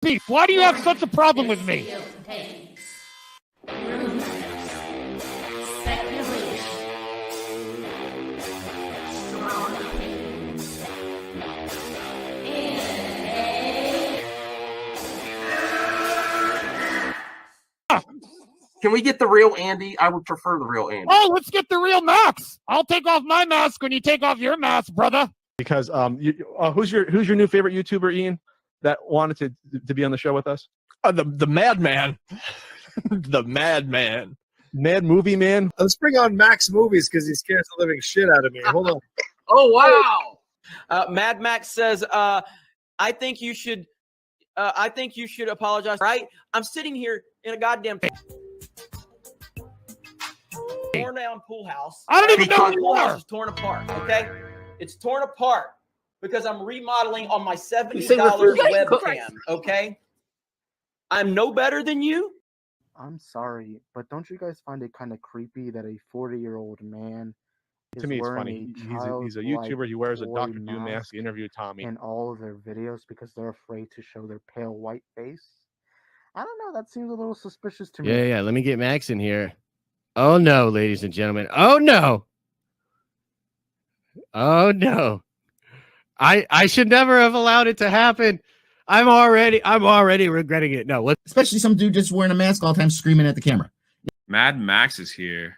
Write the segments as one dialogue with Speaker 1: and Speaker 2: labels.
Speaker 1: beef. Why do you have such a problem with me?
Speaker 2: Can we get the real Andy? I would prefer the real Andy.
Speaker 1: Oh, let's get the real Max. I'll take off my mask when you take off your mask, brother.
Speaker 3: Because who's your new favorite YouTuber, Ian, that wanted to be on the show with us?
Speaker 4: The Madman. The Madman.
Speaker 3: Mad Movie Man.
Speaker 5: Let's bring on Max Movies because he scares the living shit out of me. Hold on.
Speaker 2: Oh, wow.
Speaker 6: Mad Max says, I think you should apologize, right? I'm sitting here in a goddamn torn down pool house.
Speaker 1: I don't even know who
Speaker 6: the
Speaker 1: you
Speaker 6: pool house
Speaker 1: are.
Speaker 6: is torn apart, okay? It's torn apart because I'm remodeling on my $70 webcam, okay? I'm no better than you.
Speaker 7: I'm sorry, but don't you guys find it kind of creepy that a 40-year-old man
Speaker 3: To me, it's funny. He's a YouTuber. He wears a Dr. Doom mask to interview Tommy.
Speaker 7: In all of their videos because they're afraid to show their pale white face. I don't know. That seems a little suspicious to me.
Speaker 8: Yeah. Let me get Max in here. Oh, no, ladies and gentlemen. Oh, no. Oh, no. I should never have allowed it to happen. I'm already regretting it. No,
Speaker 9: especially some dude just wearing a mask all the time screaming at the camera.
Speaker 10: Mad Max is here.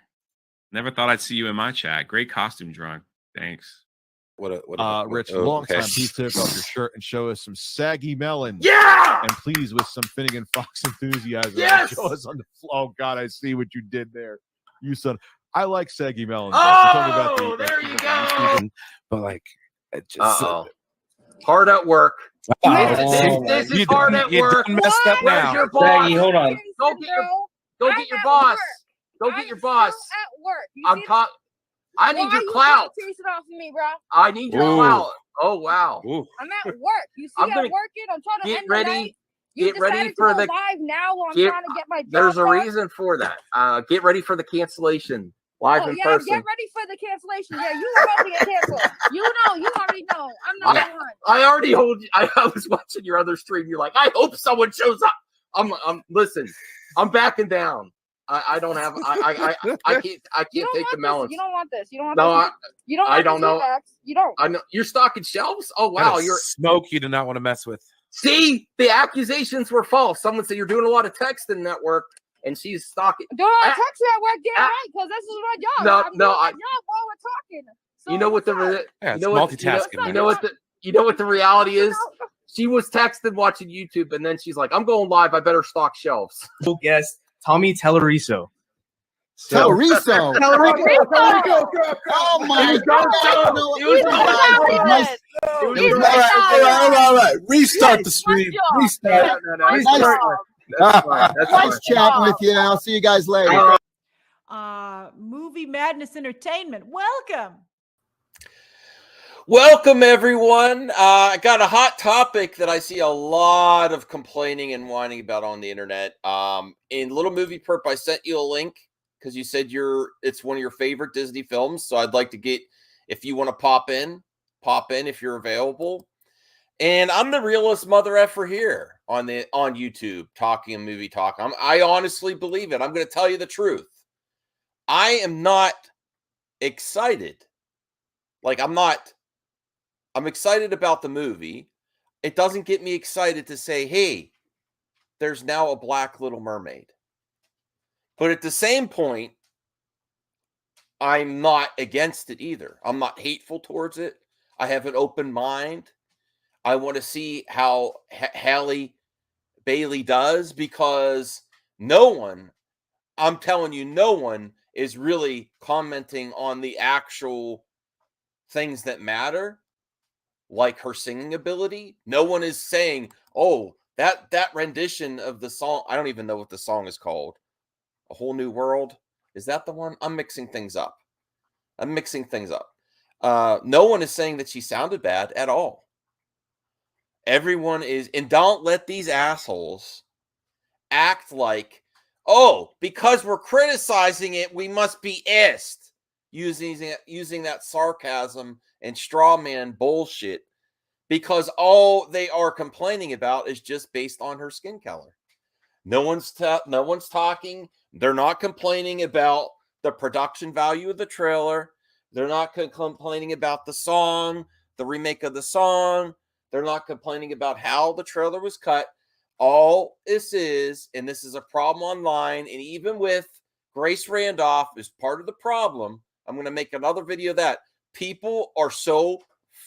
Speaker 10: Never thought I'd see you in my chat. Great costume, Drunk. Thanks.
Speaker 4: Rich, long time. Please take off your shirt and show us some saggy melon.
Speaker 2: Yeah!
Speaker 4: And please, with some Finnegan Fox enthusiasm,
Speaker 2: Yes!
Speaker 4: show us on the floor. Oh, God, I see what you did there. You son. I like saggy melon.
Speaker 2: Oh, there you go.
Speaker 11: But, like, it just...
Speaker 2: Hard at work.
Speaker 11: This
Speaker 2: is hard at work.
Speaker 11: Messed up
Speaker 2: Where's
Speaker 11: now.
Speaker 2: your boss?
Speaker 11: Saggy, hold on.
Speaker 2: Go get your boss. Go get your boss.
Speaker 12: At work.
Speaker 2: I need your clout.
Speaker 12: Chase it off of me, bro.
Speaker 2: I need your clout. Oh, wow.
Speaker 12: I'm at work. You see, I'm working. I'm trying to
Speaker 2: get
Speaker 12: end
Speaker 2: ready.
Speaker 12: the night.
Speaker 2: Get ready for the
Speaker 12: live now while I'm trying to get my job.
Speaker 2: There's a reason for that. Get ready for the cancellation. Live in person.
Speaker 12: Get ready for the cancellation. Yeah, you about to get canceled. You already know. I'm not the one.
Speaker 2: I already told you. I was watching your other stream. You're like, I hope someone shows up. Listen, I'm backing down. I don't have. I can't take the melons.
Speaker 12: You don't want this. You don't want
Speaker 2: no,
Speaker 12: this. You don't.
Speaker 2: I don't know.
Speaker 12: You don't.
Speaker 2: I know you're stocking shelves. Oh wow, you're
Speaker 11: smoke. You do not want to mess with.
Speaker 2: See, the accusations were false. Someone said you're doing a lot of texting at work. And she's stalking.
Speaker 12: Do I text you at work? Get right, because this is my job. I'm doing my job while we're talking. So
Speaker 2: you know what
Speaker 11: multitasking.
Speaker 2: You know what the reality is? She was texting watching YouTube, and then she's like, "I'm going live. I better stock shelves."
Speaker 13: Yes, Tommy Telleriso.
Speaker 9: Telleriso. Oh my God! All right. Restart the stream. Restart. Nice chatting with you. I'll see you guys later.
Speaker 14: Movie Madness Entertainment.
Speaker 15: Welcome, everyone. I got a hot topic that I see a lot of complaining and whining about on the internet. In Little Movie Perp, I sent you a link because you said it's one of your favorite Disney films. So I'd like to get, if you want to pop in if you're available. And I'm the realest mother effer here on YouTube, talking a movie talk. I honestly believe it. I'm going to tell you the truth. I am not excited. I'm excited about the movie. It doesn't get me excited to say, hey, there's now a black Little Mermaid. But at the same point, I'm not against it either. I'm not hateful towards it. I have an open mind. I want to see how Halle Bailey does, because no one is really commenting on the actual things that matter, like her singing ability. No one is saying, oh, that rendition of the song, I don't even know what the song is called. A Whole New World. Is that the one? I'm mixing things up. No one is saying that she sounded bad at all. Everyone is, and don't let these assholes act like, oh, because we're criticizing it, we must be using that sarcasm and straw man bullshit, because all they are complaining about is just based on her skin color. No one's talking. They're not complaining about the production value of the trailer. They're not complaining about the song, the remake of the song. They're not complaining about how the trailer was cut. All this is, and this is a problem online, and even with Grace Randolph is part of the problem. I'm going to make another video of that. People are so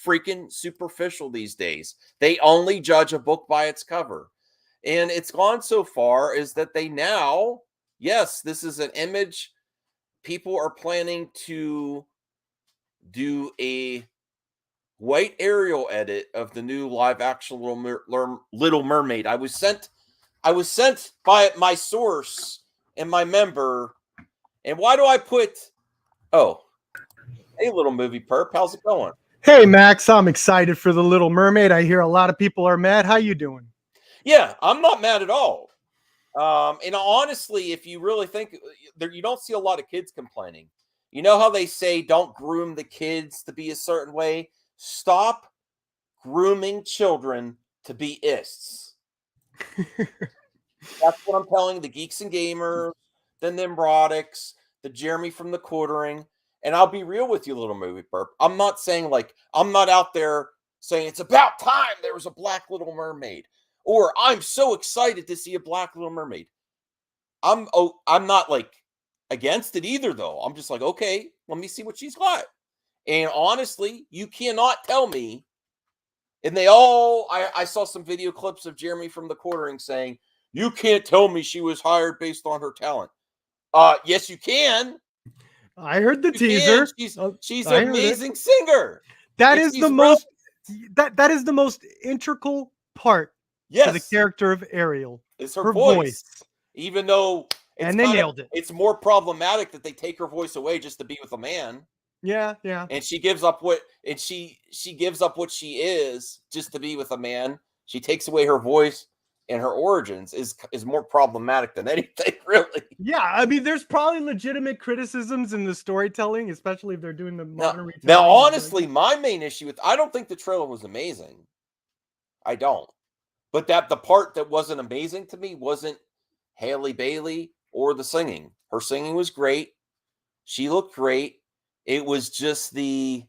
Speaker 15: freaking superficial these days. They only judge a book by its cover. And it's gone so far is that they now, yes, this is an image. People are planning to do a white Ariel edit of the new live action Little Mermaid. I was sent by my source and my member. And why do I put, oh, hey, Little Movie Perp, how's it going?
Speaker 16: Hey, Max, I'm excited for the Little Mermaid. I hear a lot of people are mad. How you doing?
Speaker 15: Yeah, I'm not mad at all. And honestly, if you really think, you don't see a lot of kids complaining. You know how they say don't groom the kids to be a certain way? Stop grooming children to be ists. That's what I'm telling the Geeks and Gamers, the Nimrotics, the Jeremy from the Quartering. And I'll be real with you, Little Movie Perp. I'm not saying I'm not out there saying it's about time there was a Black Little Mermaid, or I'm so excited to see a Black Little Mermaid. I'm not against it either, though. I'm just okay, let me see what she's got. And honestly, you cannot tell me. And I saw some video clips of Jeremy from the Quartering saying, you can't tell me she was hired based on her talent. Yes, you can.
Speaker 16: I heard the teaser.
Speaker 15: She's an amazing singer.
Speaker 16: That is the most that is the most integral part to the character of Ariel.
Speaker 15: It's her voice. Even though
Speaker 16: they nailed it.
Speaker 15: It's more problematic that they take her voice away just to be with a man.
Speaker 16: Yeah.
Speaker 15: And she gives up she gives up what she is just to be with a man. She takes away her voice, and her origins is more problematic than anything, really.
Speaker 16: Yeah, I mean, there's probably legitimate criticisms in the storytelling, especially if they're doing the modern retelling.
Speaker 15: Now, honestly, my main issue I don't think the trailer was amazing. I don't. But the part that wasn't amazing to me wasn't Halle Bailey or the singing. Her singing was great. She looked great. It was just the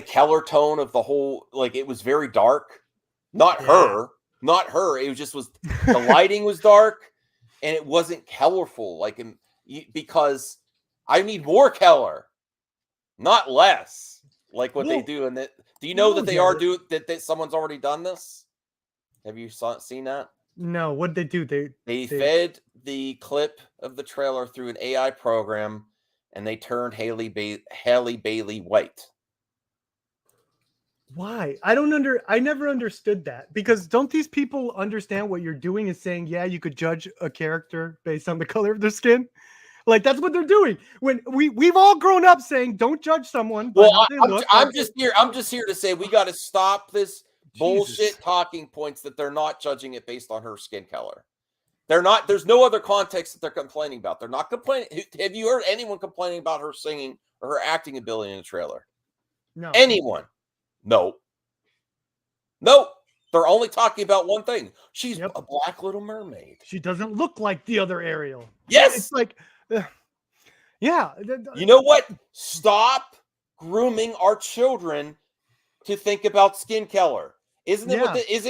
Speaker 15: color tone of the whole, it was very dark. Not her. It was the lighting was dark, and it wasn't colorful. Because I need more color, not less. Like what they do. And do you know that they are doing that someone's already done this? Have you seen that?
Speaker 16: No, what did they do?
Speaker 15: They fed the clip of the trailer through an AI program, and they turned Halle Bailey white.
Speaker 16: Why? I never understood that, because don't these people understand what you're doing is saying, yeah, you could judge a character based on the color of their skin? That's what they're doing. When we've all grown up saying, don't judge someone.
Speaker 15: Well, I'm just here to say we got to stop this bullshit talking points that they're not judging it based on her skin color. They're not. There's no other context that they're complaining about. They're not complaining. Have you heard anyone complaining about her singing or her acting ability in the trailer?
Speaker 16: No.
Speaker 15: Anyone? No. They're only talking about one thing. She's a Black Little Mermaid.
Speaker 16: She doesn't look like the other Ariel.
Speaker 15: Yes.
Speaker 16: It's yeah.
Speaker 15: You know what? Stop grooming our children to think about skin color. Isn't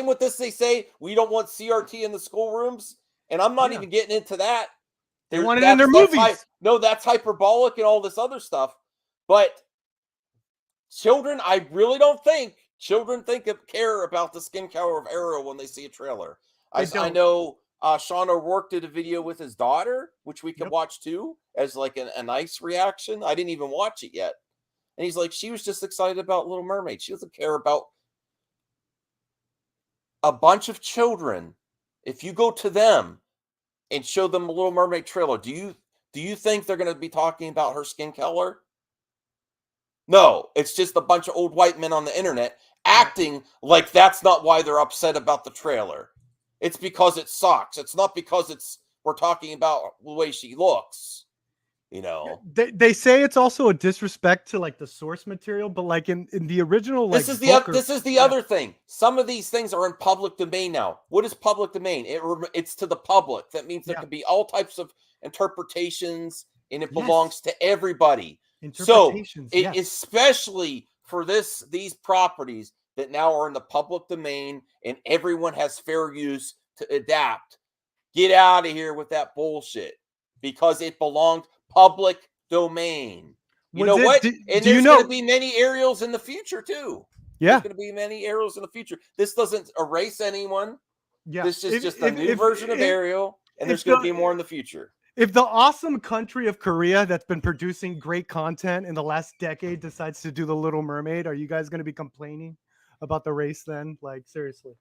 Speaker 15: what this they say? We don't want CRT in the schoolrooms, and I'm not even getting into that.
Speaker 16: They want it in their movies.
Speaker 15: That's hyperbolic and all this other stuff. But children, I really don't think children care about the skin color of Ariel when they see a trailer. I know Sean O'Rourke did a video with his daughter, which we can watch too, as a nice reaction. I didn't even watch it yet. And he's like, she was just excited about Little Mermaid. She doesn't care about a bunch of children. If you go to them and show them a Little Mermaid trailer, do you think they're going to be talking about her skin color? No, it's just a bunch of old white men on the internet acting like that's not why they're upset about the trailer. It's because it sucks. It's not because we're talking about the way she looks. You know,
Speaker 16: They say it's also a disrespect to like the source material, but like in the original, like
Speaker 15: this is the other thing. Some of these things are in public domain now. What is public domain? It's to the public. That means there can be all types of interpretations, and it belongs to everybody. So, especially for these properties that now are in the public domain, and everyone has fair use to adapt. Get out of here with that bullshit, because it belonged public domain. You know what? And there's going to be many Ariels in the future too.
Speaker 16: Yeah,
Speaker 15: there's going to be many Ariels in the future. This doesn't erase anyone. Yeah, this is just a new version of Ariel, and there's going to be more in the future.
Speaker 16: If the awesome country of Korea that's been producing great content in the last decade decides to do The Little Mermaid, are you guys going to be complaining about the race then? Like, seriously.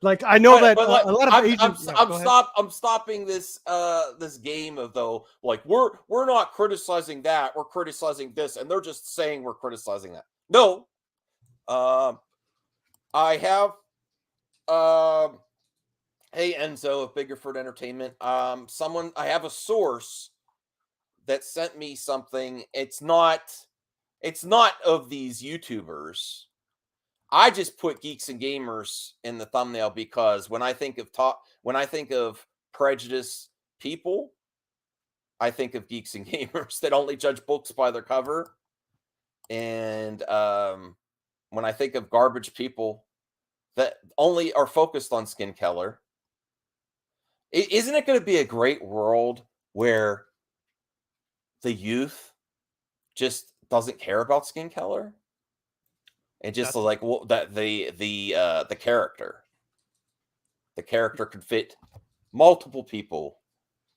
Speaker 16: Like, I know that a lot of Asians.
Speaker 15: I'm stopping this this game of, though, like we're not criticizing that, we're criticizing this, and they're just saying we're criticizing that. No, I have hey Enzo of Biggerford Entertainment. I have a source that sent me something. It's not of these YouTubers. I just put Geeks and Gamers in the thumbnail because when I think of prejudice people, I think of Geeks and Gamers that only judge books by their cover. And when I think of garbage people that only are focused on Skin Keller, isn't it going to be a great world where the youth just doesn't care about Skin Keller? And just like that, the character could fit multiple people.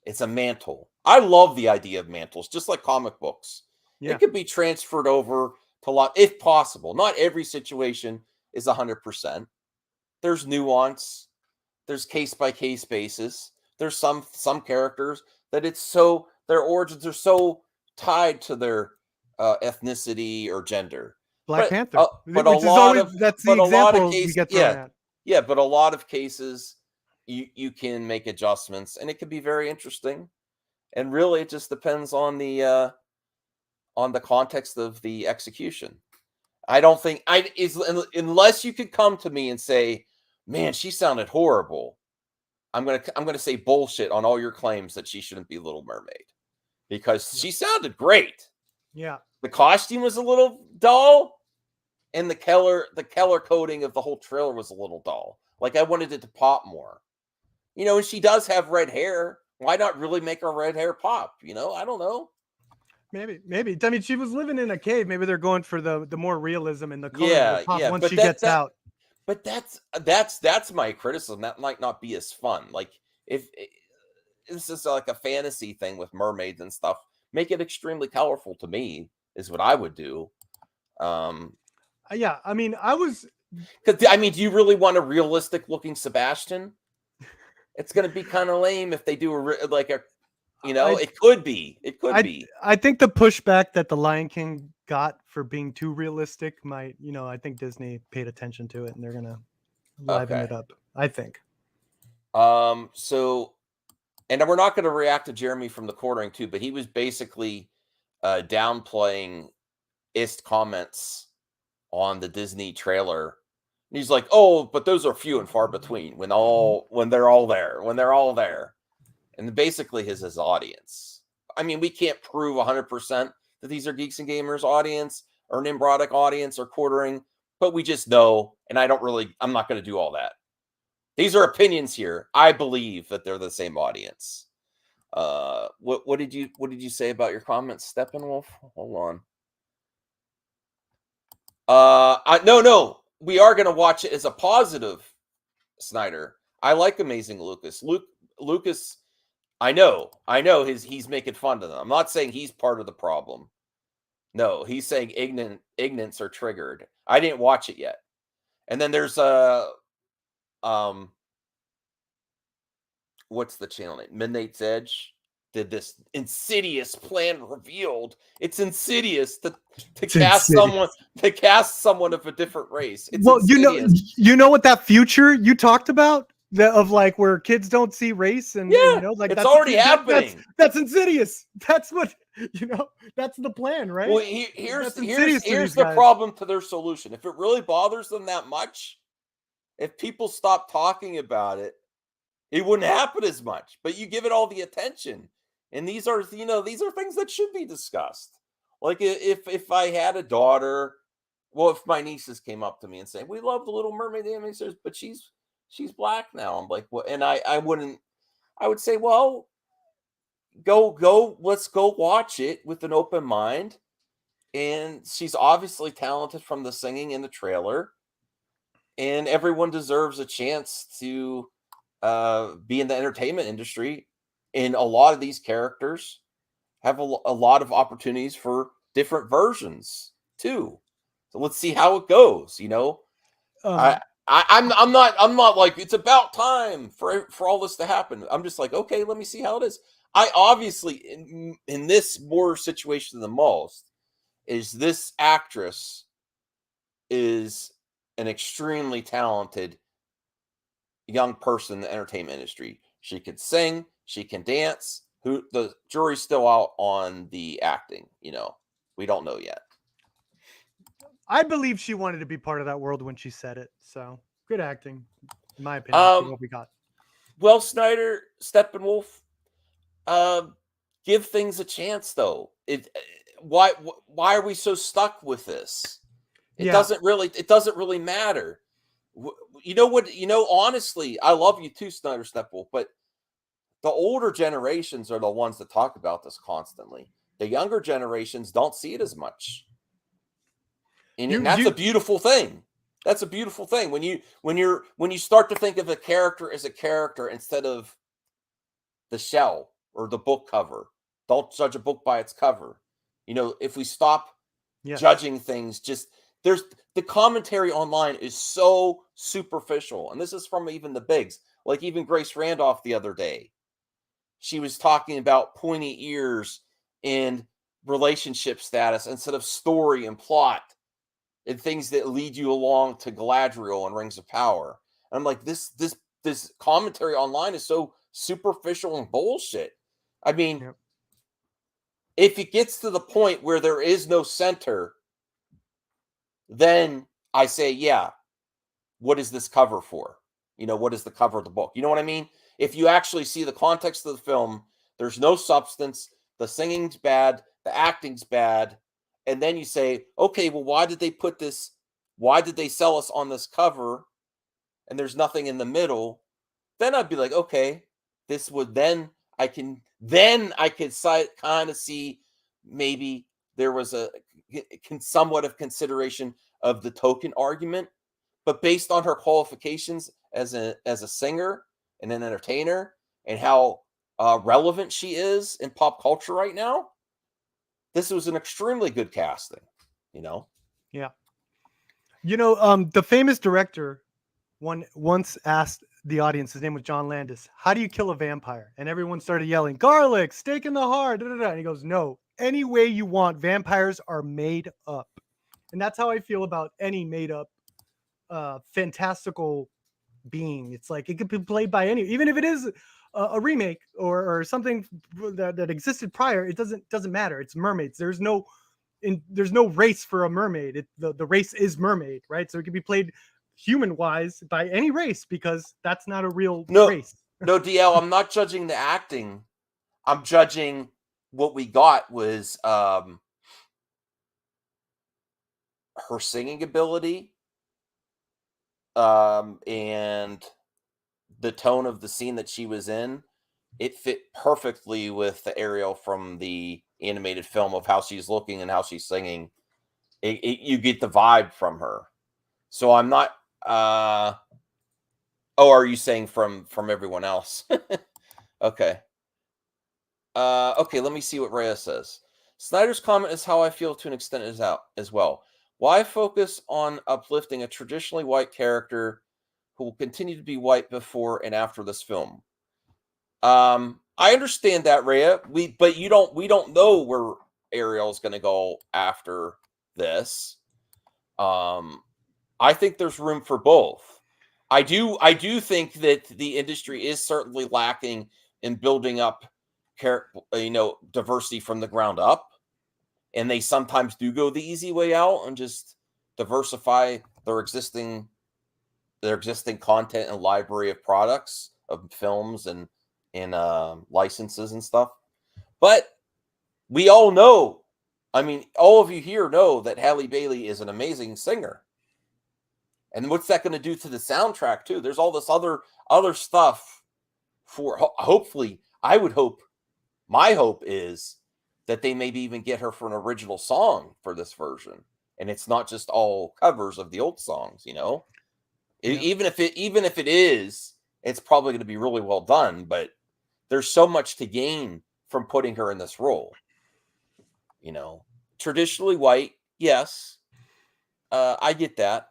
Speaker 15: It's a mantle. I love the idea of mantles, just like comic books. Yeah. It could be transferred over to a lot, if possible. Not every situation is 100%. There's nuance. There's case by case basis. There's some characters that their origins are so tied to their ethnicity or gender.
Speaker 16: Black Panther, but a lot of
Speaker 15: cases you can make adjustments, and it can be very interesting. And really, it just depends on the context of the execution. I don't think unless you could come to me and say, "Man, she sounded horrible," I'm gonna say bullshit on all your claims that she shouldn't be Little Mermaid, because she sounded great.
Speaker 16: Yeah.
Speaker 15: The costume was a little dull, and the Keller coding of the whole trailer was a little dull. Like, I wanted it to pop more. You know, and she does have red hair. Why not really make her red hair pop? You know, I don't know.
Speaker 16: Maybe. I mean, she was living in a cave. Maybe they're going for the more realism in the color pop once she gets out.
Speaker 15: But that's my criticism. That might not be as fun. Like, if this is like a fantasy thing with mermaids and stuff, make it extremely colorful to me is what I would do.
Speaker 16: Yeah, I mean,
Speaker 15: do you really want a realistic looking Sebastian? It's going to be kind of lame if they do it could be.
Speaker 16: I think the pushback that the Lion King got for being too realistic might, I think Disney paid attention to it and they're going to liven it up, I think.
Speaker 15: So, and we're not going to react to Jeremy from the quartering too, but he was basically downplaying ist comments on the Disney trailer. And he's like, "Oh, but those are few and far between when they're all there." And basically his audience. I mean, we can't prove 100% that these are Geeks and Gamers audience or Nimbrodic audience or quartering, but we just know, and I'm not going to do all that. These are opinions here. I believe that they're the same audience. What did you say about your comments, Steppenwolf? Hold on. No. We are going to watch it as a positive, Snyder. I like Amazing Lucas. Lucas, I know he's making fun of them. I'm not saying he's part of the problem. No, he's saying ignorance are triggered. I didn't watch it yet. And then there's what's the channel name? Midnight's Edge did this insidious plan revealed. It's insidious to cast someone of a different race. It's
Speaker 16: you know what that future you talked about? of like where kids don't see race and
Speaker 15: Yeah,
Speaker 16: you know, like
Speaker 15: it's
Speaker 16: that's
Speaker 15: already happening.
Speaker 16: That's insidious. That's what you know. That's the plan, right?
Speaker 15: Well,
Speaker 16: That's
Speaker 15: here's
Speaker 16: insidious to these
Speaker 15: the
Speaker 16: guys.
Speaker 15: problem to their solution. If it really bothers them that much, if people stop talking about it, it wouldn't happen as much. But you give it all the attention, and these are things that should be discussed. Like if I had a daughter, well, if my nieces came up to me and say, "We love the Little Mermaid animated series, but she's black now," I'm like, "What?" And I would say, "Well, let's go watch it with an open mind." And she's obviously talented from the singing in the trailer, and everyone deserves a chance to be in the entertainment industry. And a lot of these characters have a lot of opportunities for different versions too. So let's see how it goes. I'm not like it's about time for all this to happen. I'm just like, okay, let me see how it is. I obviously in this more situation than most is this actress is an extremely talented young person in the entertainment industry. She can sing, she can dance. The jury's still out on the acting, we don't know yet.
Speaker 16: I believe she wanted to be part of that world when she said it. So good acting, in my opinion. For what we got.
Speaker 15: Well, Snyder, Steppenwolf, give things a chance though. Why are we so stuck with this? It doesn't really matter. You know what? Honestly, I love you too, Snyder Steppenwolf, but the older generations are the ones that talk about this constantly. The younger generations don't see it as much. And that's a beautiful thing. That's a beautiful thing. When you start to think of a character as a character instead of the shell or the book cover. Don't judge a book by its cover. If we stop judging things, there's the commentary online is so superficial. And this is from even the bigs, like even Grace Randolph the other day. She was talking about pointy ears and relationship status instead of story and plot and things that lead you along to Galadriel and Rings of Power. And I'm like, this commentary online is so superficial and bullshit. I mean, if it gets to the point where there is no center, then I say, yeah, what is this cover for? What is the cover of the book? You know what I mean? If you actually see the context of the film, there's no substance, the singing's bad, the acting's bad, and then you say, okay, well, why did they put this? Why did they sell us on this cover? And there's nothing in the middle. Then I'd be like, okay, this would then I could kind of see maybe there was somewhat of consideration of the token argument, but based on her qualifications as a singer and an entertainer and how relevant she is in pop culture right now, this was an extremely good casting.
Speaker 16: Yeah. The famous director once asked the audience, his name was John Landis, how do you kill a vampire? And everyone started yelling, garlic, stake in the heart, and he goes, no, any way you want. Vampires are made up. And that's how I feel about any made up fantastical being. It's like it could be played by any, even if it is a remake or something that existed prior. It doesn't matter. It's mermaids. There's no race for a mermaid. The race is mermaid, right? So it can be played human wise by any race because that's not a real race.
Speaker 15: No, DL, I'm not judging the acting. I'm judging what we got was her singing ability and the tone of the scene that she was in. It fit perfectly with the Ariel from the animated film of how she's looking and how she's singing. You get the vibe from her. So I'm not are you saying from everyone else? Okay. Okay, let me see what Rhea says. Snyder's comment is how I feel to an extent as well. Why focus on uplifting a traditionally white character who will continue to be white before and after this film? I understand that, Rhea. We don't know where Ariel's going to go after this. I think there's room for both. I do think that the industry is certainly lacking in building up, diversity from the ground up, and they sometimes do go the easy way out and just diversify their existing content and library of products, of films and licenses and stuff. But we all know, I mean, all of you here know that Halle Bailey is an amazing singer. And what's that going to do to the soundtrack too? There's all this other stuff for, hopefully, I would hope, my hope is that they maybe even get her for an original song for this version. And it's not just all covers of the old songs, you know?
Speaker 16: Yeah.
Speaker 15: Even if it is, it's probably going to be really well done, but there's so much to gain from putting her in this role. You know, traditionally white, yes. I get that.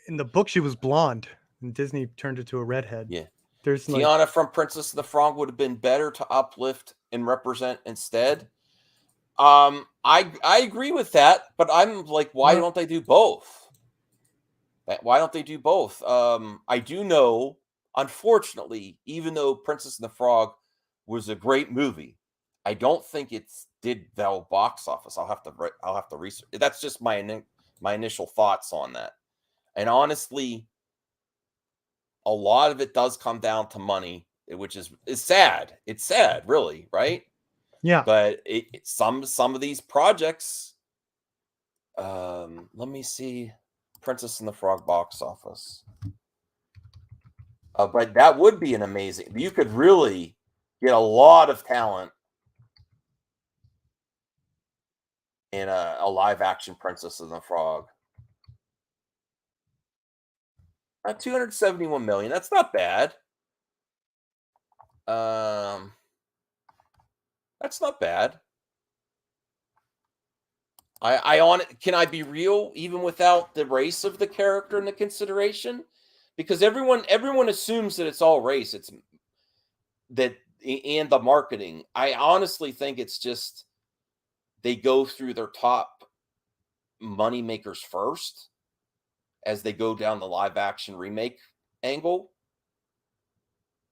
Speaker 16: In the book, she was blonde, and Disney turned her to a redhead.
Speaker 15: Yeah.
Speaker 16: There's
Speaker 15: Tiana from Princess and the Frog would have been better to uplift and represent instead. I agree with that, but I'm like, why don't they do both? Why don't they do both? I do know, unfortunately, even though Princess and the Frog was a great movie, I don't think it did well box office. I'll have to research. That's just my initial thoughts on that. And honestly, a lot of it does come down to money, which is sad. It's sad, really, right?
Speaker 16: Yeah.
Speaker 15: But some of these projects, let me see, Princess and the Frog box office. But that would be an amazing. You could really get a lot of talent in a live action Princess and the Frog. 271 million. That's not bad. That's not bad. Can I be real even without the race of the character in the consideration? Because everyone assumes that it's all race. It's that, and the marketing. I honestly think it's just they go through their top money makers first as they go down the live action remake angle.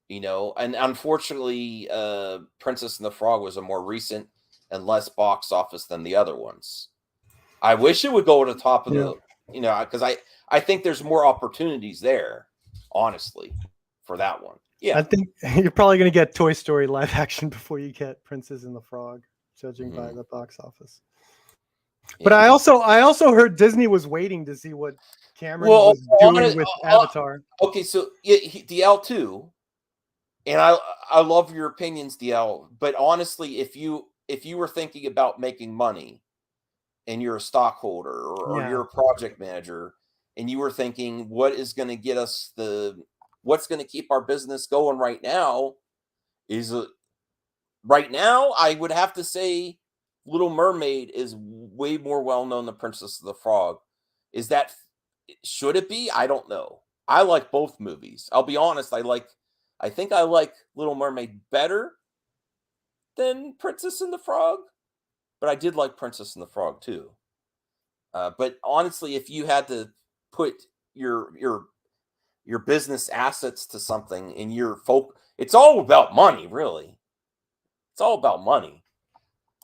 Speaker 15: You know, and unfortunately, Princess and the Frog was a more recent and less box office than the other ones. I wish it would go to the top of the, you know, because I think there's more opportunities there, honestly, for that one. Yeah,
Speaker 16: I think you're probably going to get Toy Story live action before you get Princess and the Frog, judging by the box office. But I also heard Disney was waiting to see what Cameron was doing with Avatar.
Speaker 15: Okay, so DL too, and I love your opinions, DL. But honestly, if you were thinking about making money, and you're a stockholder or you're a project manager, and you were thinking, what is going to get us what's going to keep our business going right now? Right now, I would have to say Little Mermaid is way more well-known than Princess of the Frog. Should it be? I don't know. I like both movies. I'll be honest. I think I like Little Mermaid better than Princess and the Frog, but I did like Princess and the Frog too. But honestly, if you had to put your business assets to something and it's all about money, really. It's all about money.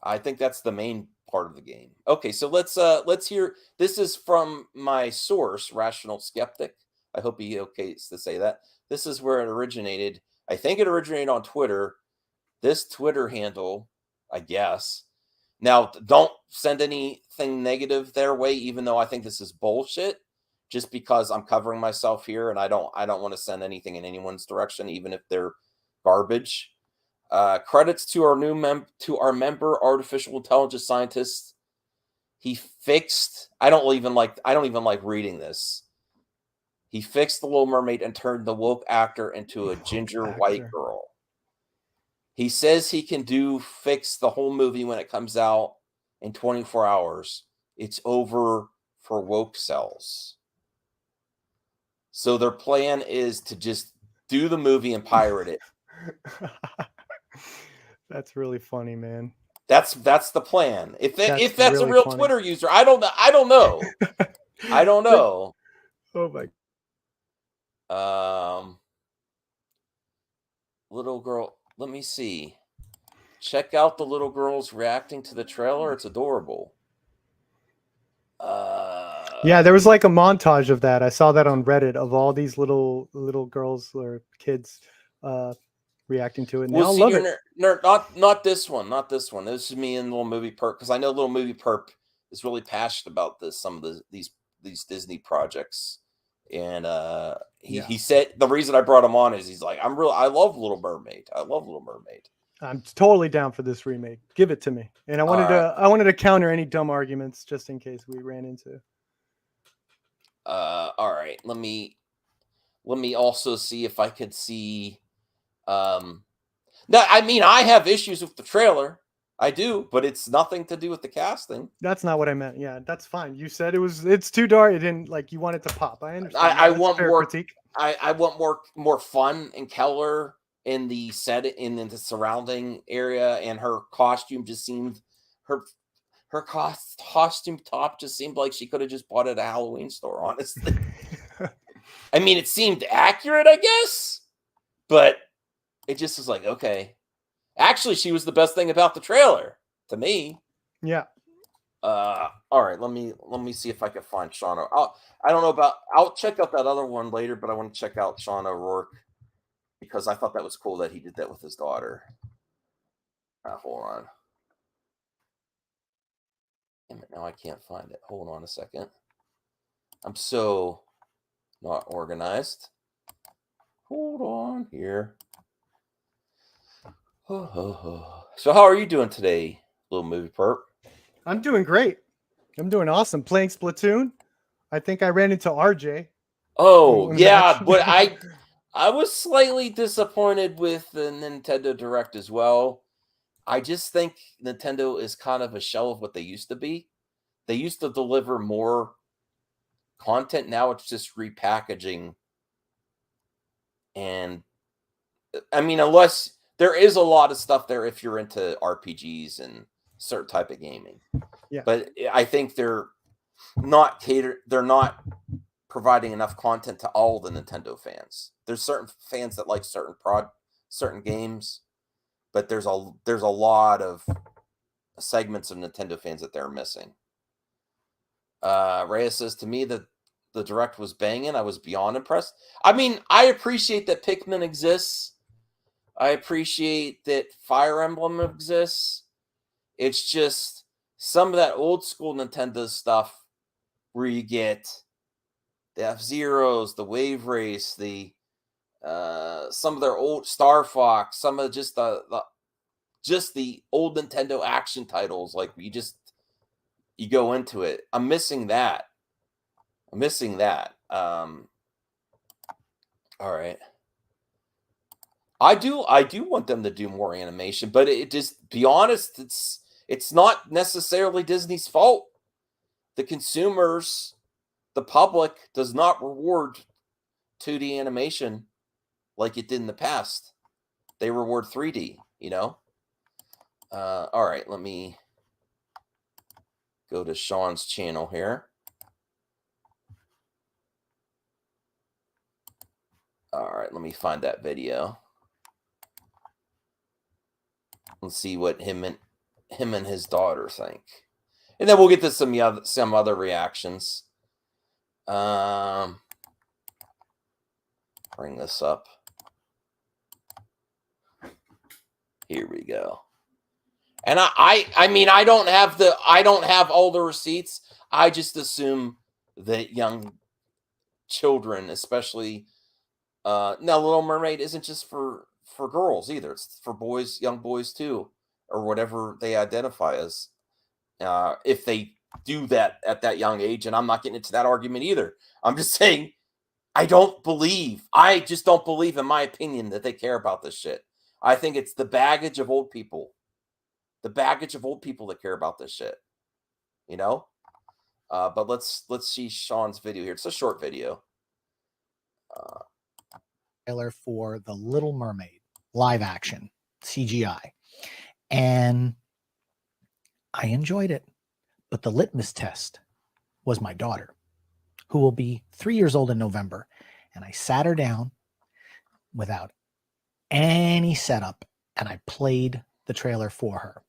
Speaker 15: I think that's the main part of the game. Okay, so let's hear. This is from my source, Rational Skeptic. I hope he okays to say that. This is where it originated. I think it originated on Twitter. This Twitter handle, I guess. Now, don't send anything negative their way, even though I think this is bullshit. Just because I'm covering myself here, and I don't want to send anything in anyone's direction, even if they're garbage. Credits to our member, artificial intelligence scientist. He fixed. I don't even like reading this. He fixed the Little Mermaid and turned the woke actor into a ginger white girl. He says he can fix the whole movie when it comes out in 24 hours. It's over for woke cells. So their plan is to just do the movie and pirate it.
Speaker 16: That's really funny, man.
Speaker 15: That's the plan. If that's
Speaker 16: really
Speaker 15: a real
Speaker 16: funny.
Speaker 15: Twitter user, I don't know. I don't know.
Speaker 16: Oh my.
Speaker 15: Little girl. Let me see. Check out the little girls reacting to the trailer. It's adorable.
Speaker 16: Yeah, there was like a montage of that. I saw that on Reddit of all these little girls or kids reacting to it. And they all love it.
Speaker 15: Not this one. Not this one. This is me and Little Movie Perp, because I know Little Movie Perp is really passionate about this. Some of these Disney projects, and he said the reason I brought him on is he's like, I love Little Mermaid. I love Little Mermaid.
Speaker 16: I'm totally down for this remake. Give it to me. And I wanted to counter any dumb arguments just in case we ran into.
Speaker 15: All right. Let me also see if I could see. No, I mean, I have issues with the trailer. I do, but it's nothing to do with the casting.
Speaker 16: That's not what I meant. Yeah, that's fine. You said it's too dark. It didn't like you want it to pop. I understand.
Speaker 15: I want more critique. I want more fun in Keller in the set in the surrounding area, and her costume just seemed her costume top just seemed like she could have just bought it at a Halloween store, honestly. I mean, it seemed accurate, I guess, but it just was like, okay. Actually, she was the best thing about the trailer to me.
Speaker 16: Yeah.
Speaker 15: All right, let me see if I can find Shauna. I'll check out that other one later, but I want to check out Shauna O'Rourke because I thought that was cool that he did that with his daughter. Hold on. Damn it, now I can't find it. Hold on a second. I'm so not organized. Hold on here. So how are you doing today, Little Movie Perp?
Speaker 16: I'm doing great. I'm doing awesome. Playing Splatoon. I think I ran into RJ.
Speaker 15: Oh, yeah, but I was slightly disappointed with the Nintendo Direct as well. I just think Nintendo is kind of a shell of what they used to be. They used to deliver more content. Now it's just repackaging. And I mean, unless there is a lot of stuff there if you're into RPGs and certain type of gaming.
Speaker 16: Yeah.
Speaker 15: But I think they're not providing enough content to all the Nintendo fans. There's certain fans that like certain games, but there's a lot of segments of Nintendo fans that they're missing. Reyes says, to me, that the Direct was banging. I was beyond impressed. I mean, I appreciate that Pikmin exists. I appreciate that Fire Emblem exists. It's just some of that old school Nintendo stuff where you get the F-Zeros, the Wave Race, the some of their old Star Fox, some of just the old Nintendo action titles. Like you go into it. I'm missing that. All right. I do want them to do more animation, but it just, be honest, it's not necessarily Disney's fault. The consumers, the public, does not reward 2D animation like it did in the past. They reward 3D, you know? All right, let me go to Sean's channel here. All right, let me find that video. Let's see what him and his daughter think, and then we'll get to some other reactions. Bring this up. Here we go. And I mean, I don't have all the receipts. I just assume that young children, especially now, Little Mermaid isn't just for girls either. It's for boys, young boys too, or whatever they identify as. If they do that at that young age, and I'm not getting into that argument either. I'm just saying, I just don't believe, in my opinion, that they care about this shit. I think it's the baggage of old people. The baggage of old people that care about this shit. You know? But let's see Sean's video here. It's a short video.
Speaker 17: Trailer for The Little Mermaid live action CGI, and I enjoyed it, but the litmus test was my daughter, who will be 3 years old in November. And I sat her down without any setup, and I played the trailer for her.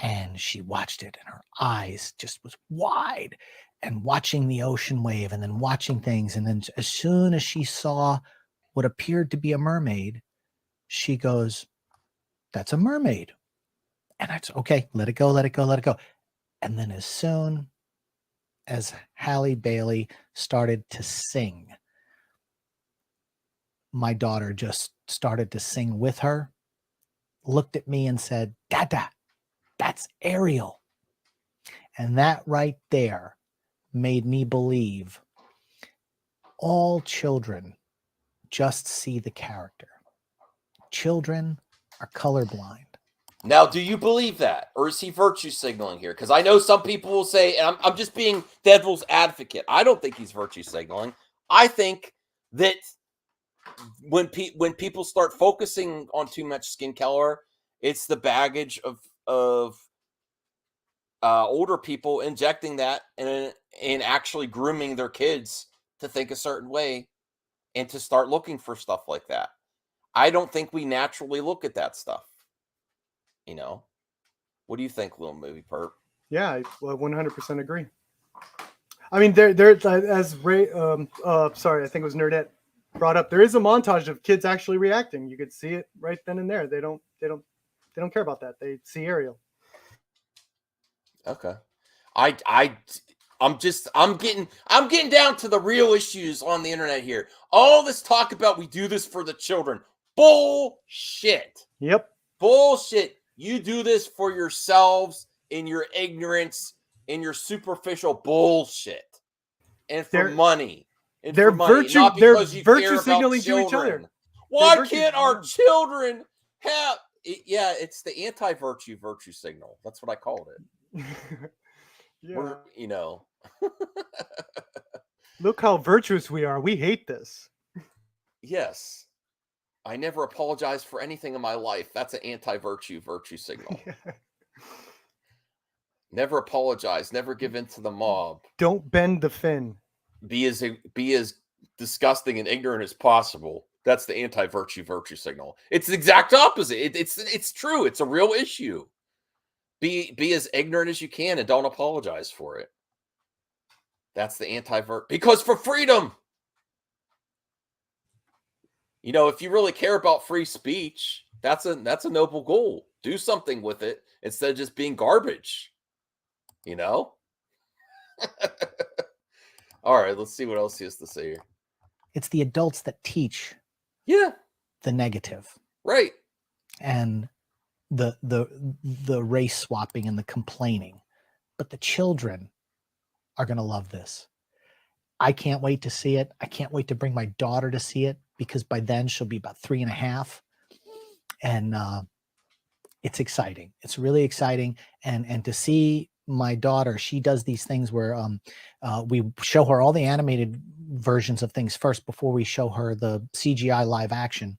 Speaker 17: And she watched it, and her eyes just was wide, and watching the ocean wave, and then watching things. And then as soon as she saw what appeared to be a mermaid, she goes, "That's a mermaid." And I said, "Okay, let it go, let it go, let it go." And then as soon as Halle Bailey started to sing, my daughter just started to sing with her, looked at me and said, "Dada, that's Ariel." And that right there made me believe all children just see the character. Children are colorblind.
Speaker 15: Now, do you believe that? Or is he virtue signaling here? Because I know some people will say, and I'm just being devil's advocate, I don't think he's virtue signaling. I think that when people start focusing on too much skin color, it's the baggage of older people injecting that and actually grooming their kids to think a certain way and to start looking for stuff like that. I don't think we naturally look at that stuff. You know, what do you think, Little Movie Perp?
Speaker 16: Yeah, I 100% agree. I mean, there, as Ray, sorry, I think it was Nerdette brought up, there is a montage of kids actually reacting. You could see it right then and there. They don't care about that. They see Ariel.
Speaker 15: Okay, I'm getting down to the real issues on the internet here. All this talk about we do this for the children, bullshit.
Speaker 16: Yep,
Speaker 15: bullshit. You do this for yourselves in your ignorance, in your superficial bullshit, and for money. And
Speaker 16: they're
Speaker 15: for money,
Speaker 16: virtue.
Speaker 15: not
Speaker 16: They're
Speaker 15: because you
Speaker 16: virtue
Speaker 15: care about
Speaker 16: signaling to each
Speaker 15: children.
Speaker 16: other.
Speaker 15: Why can't our children have? Yeah, it's the anti-virtue virtue signal. That's what I called it.
Speaker 16: Yeah. Look how virtuous we are. We hate this.
Speaker 15: Yes. I never apologize for anything in my life. That's an anti-virtue virtue signal. Never apologize. Never give in to the mob.
Speaker 16: Don't bend the fin.
Speaker 15: Be as disgusting and ignorant as possible. That's the anti-virtue virtue signal. It's the exact opposite. It's true. It's a real issue. Be as ignorant as you can and don't apologize for it. That's the anti-virtue. Because for freedom. You know, if you really care about free speech, that's a noble goal. Do something with it instead of just being garbage. You know? All right, let's see what else he has to say here.
Speaker 17: It's the adults that teach the negative.
Speaker 15: Right.
Speaker 17: And the race swapping and the complaining. But the children are going to love this. I can't wait to see it. I can't wait to bring my daughter to see it, because by then she'll be about 3.5. And it's exciting. It's really exciting. And to see my daughter, she does these things where we show her all the animated versions of things first before we show her the CGI live action.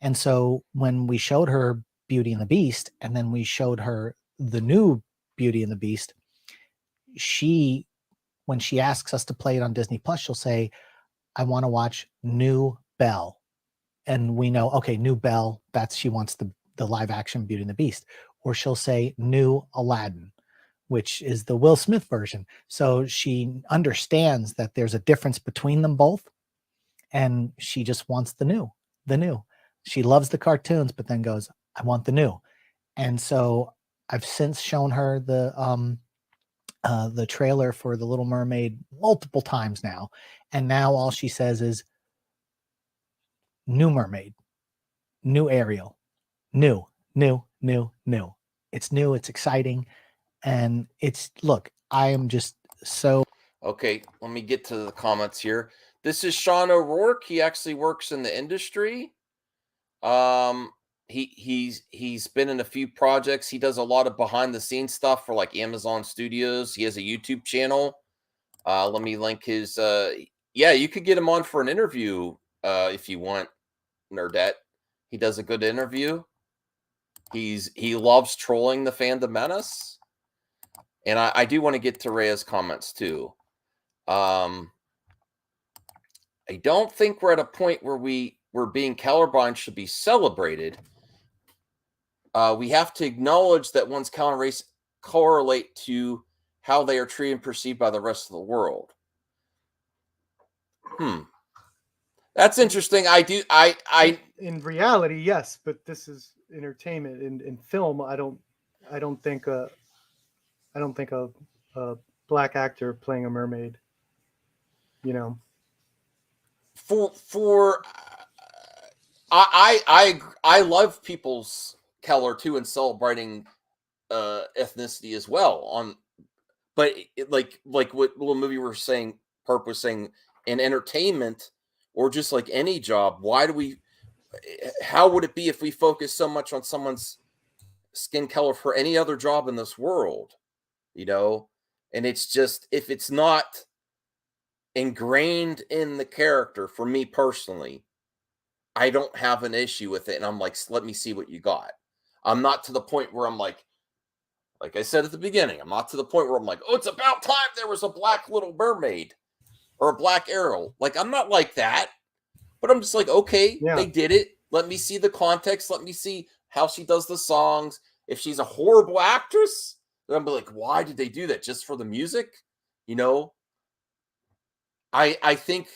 Speaker 17: And so when we showed her Beauty and the Beast, and then we showed her the new Beauty and the Beast, when she asks us to play it on Disney Plus, she'll say, "I want to watch New Belle." And we know, okay, New Belle, she wants the live action Beauty and the Beast. Or she'll say New Aladdin, which is the Will Smith version. So she understands that there's a difference between them both. And she just wants the new. She loves the cartoons, but then goes, "I want the new." And so I've since shown her the trailer for The Little Mermaid multiple times now. And now all she says is, "New Mermaid, new Ariel, new. It's new, it's exciting." And look, I am just so.
Speaker 15: Okay, let me get to the comments here. This is Sean O'Rourke. He actually works in the industry. He's been in a few projects. He does a lot of behind the scenes stuff for like Amazon Studios. He has a YouTube channel. Let me link his you could get him on for an interview if you want, Nerdette. He does a good interview. He loves trolling the Fandom Menace. And I do want to get to Rhea's comments too. I don't think we're at a point where where being colorblind should be celebrated. We have to acknowledge that one's color and race correlate to how they are treated and perceived by the rest of the world. That's interesting. I
Speaker 16: in reality, yes, but this is entertainment. In film, I don't think a black actor playing a mermaid, you know.
Speaker 15: I love people's color too and celebrating ethnicity as well. But like what little movie we're saying, Perp was saying, in entertainment or just like any job, how would it be if we focus so much on someone's skin color for any other job in this world? You know, and it's just, if it's not ingrained in the character, for me personally, I don't have an issue with it. And I'm like, let me see what you got. I'm not to the point where I'm like I said at the beginning, I'm not to the point where I'm like, oh, it's about time there was a black little mermaid or a black Ariel. Like, I'm not like that, but I'm just like, okay, they did it. Let me see the context. Let me see how she does the songs. If she's a horrible actress, then I'm like, why did they do that? Just for the music? You know, I think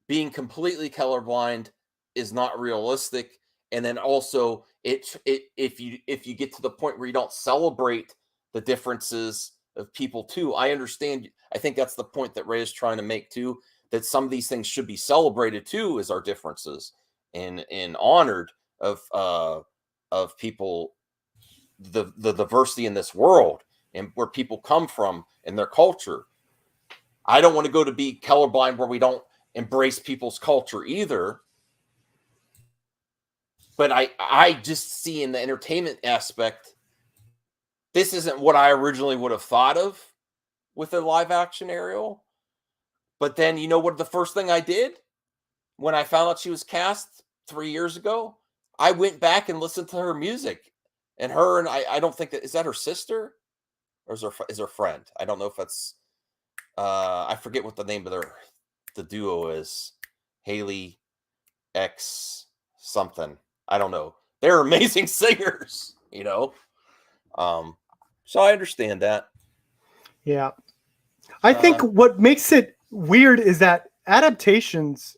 Speaker 15: being completely colorblind is not realistic. And then also if you get to the point where you don't celebrate the differences of people too, I understand. I think that's the point that Ray is trying to make too, that some of these things should be celebrated too, as our differences and honored of people, the diversity in this world and where people come from and their culture. I don't want to go to be colorblind where we don't embrace people's culture either. But I just see in the entertainment aspect, this isn't what I originally would have thought of with a live action Ariel. But then, you know what, the first thing I did when I found out she was cast 3 years ago, I went back and listened to her music. And I don't think is that her sister or is her friend? I don't know if that's I forget what the name of the duo is. Haley X something. I don't know. They're amazing singers, you know. So I understand that.
Speaker 16: Yeah. I think what makes it weird is that adaptations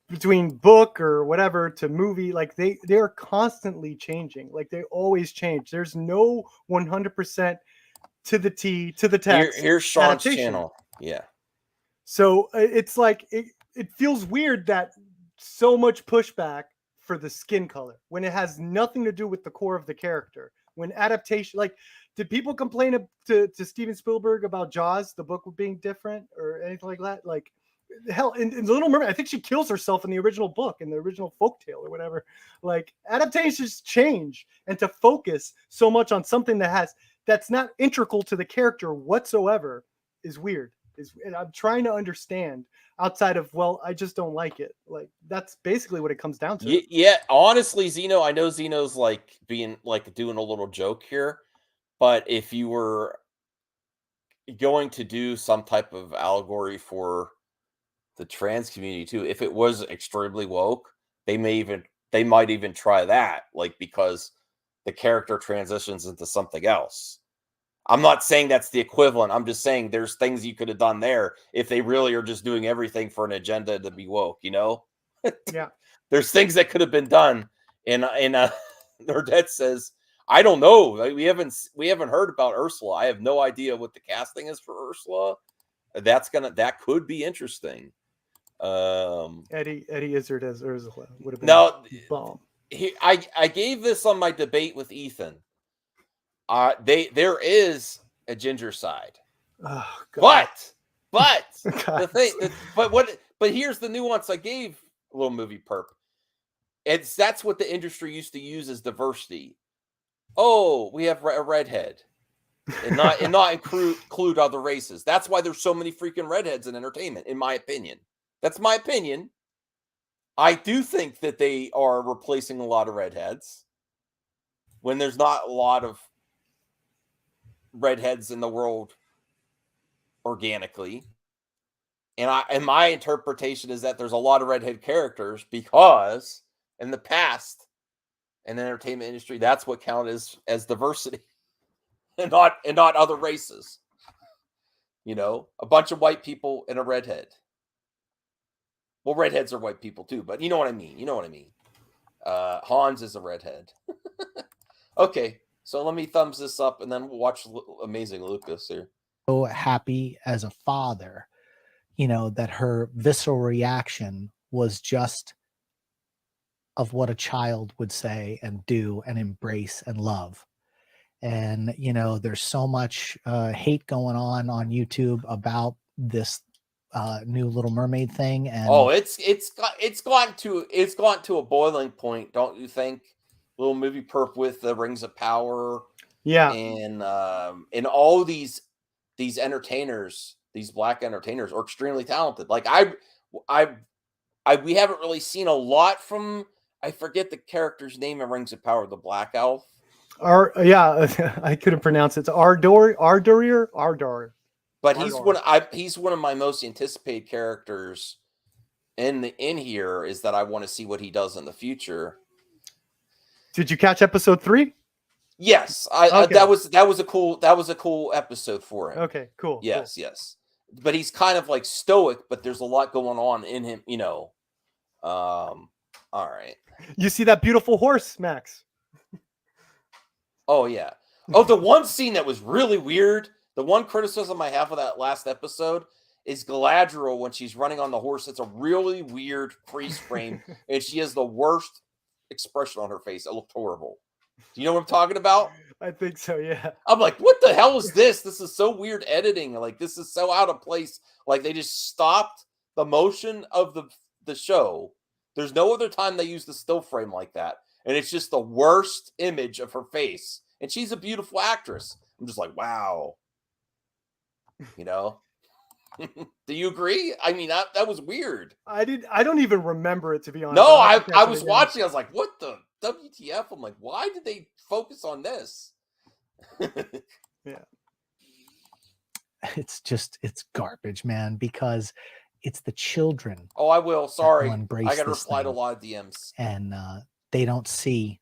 Speaker 16: between book or whatever to movie, like they're constantly changing. Like they always change. There's no 100% to the T to the text.
Speaker 15: Here's Sean's
Speaker 16: adaptation.
Speaker 15: channel. Yeah.
Speaker 16: So it's like it feels weird that so much pushback for the skin color when it has nothing to do with the core of the character. When adaptation, like, did people complain to Steven Spielberg about Jaws, the book being different or anything like that? Like, hell, in The Little Mermaid, I think she kills herself in the original book, in the original folktale or whatever. Like, adaptations change, and to focus so much on something that's not integral to the character whatsoever is weird. And I'm trying to understand outside of, well, I just don't like it. Like, that's basically what it comes down to.
Speaker 15: Yeah, honestly, Zeno, I know Zeno's like being like doing a little joke here, but if you were going to do some type of allegory for the trans community too, if it was extremely woke, they might even try that, like, because the character transitions into something else. I'm not saying that's the equivalent. I'm just saying there's things you could have done there if they really are just doing everything for an agenda to be woke, you know?
Speaker 16: Yeah.
Speaker 15: There's things that could have been done. And Nordette says, I don't know. We haven't heard about Ursula. I have no idea what the casting is for Ursula. That could be interesting.
Speaker 16: Eddie Izzard as Ursula would have been bomb.
Speaker 15: I gave this on my debate with Ethan. There is a ginger side, but the thing, but here's the nuance I gave Little Movie Perp. That's what the industry used to use as diversity. Oh, we have a redhead, and not include other races. That's why there's so many freaking redheads in entertainment, in my opinion. That's my opinion. I do think that they are replacing a lot of redheads when there's not a lot of redheads in the world organically. And my interpretation is that there's a lot of redhead characters because in the past in the entertainment industry, that's what counted as diversity, and not other races. You know, a bunch of white people and a redhead. Well, redheads are white people too, but you know what I mean. Hans is a redhead. Okay, so let me thumbs this up, and then we'll watch Amazing Lucas here.
Speaker 17: So happy as a father, that her visceral reaction was just of what a child would say and do and embrace and love. And, there's so much hate going on YouTube about this new Little Mermaid thing. And
Speaker 15: it's gone to a boiling point, don't you think? Little movie perp with the Rings of Power.
Speaker 16: Yeah.
Speaker 15: And all these entertainers, these black entertainers are extremely talented. Like we haven't really seen a lot from, I forget the character's name in Rings of Power, the Black Elf.
Speaker 16: I couldn't pronounce it. It's Ardor.
Speaker 15: But he's one of my most anticipated characters in here, is that I want to see what he does in the future.
Speaker 16: Did you catch episode 3?
Speaker 15: Yes, that was a cool episode for him.
Speaker 16: Okay, cool.
Speaker 15: Yes,
Speaker 16: cool.
Speaker 15: yes. But he's kind of like stoic, but there's a lot going on in him, all right.
Speaker 16: You see that beautiful horse, Max?
Speaker 15: Oh yeah. Oh, the one scene that was really weird, the one criticism I have of that last episode is Galadriel when she's running on the horse. It's a really weird freeze frame, and she has the worst expression on her face. It looked horrible. Do you know what I'm talking about?
Speaker 16: I think so, yeah.
Speaker 15: I'm like, what the hell is this? This is so weird editing. Like, this is so out of place. Like, they just stopped the motion of the show. There's no other time they use the still frame like that. And it's just the worst image of her face. And she's a beautiful actress. I'm just like, wow. Do you agree? I mean, that was weird.
Speaker 16: I don't even remember it, to be honest.
Speaker 15: No, I was watching. I was like, what the WTF? I'm like, why did they focus on this?
Speaker 16: Yeah.
Speaker 17: It's garbage, man, because it's the children.
Speaker 15: Oh, I will. Sorry.
Speaker 17: I
Speaker 15: got to reply to a lot of DMs.
Speaker 17: And they don't see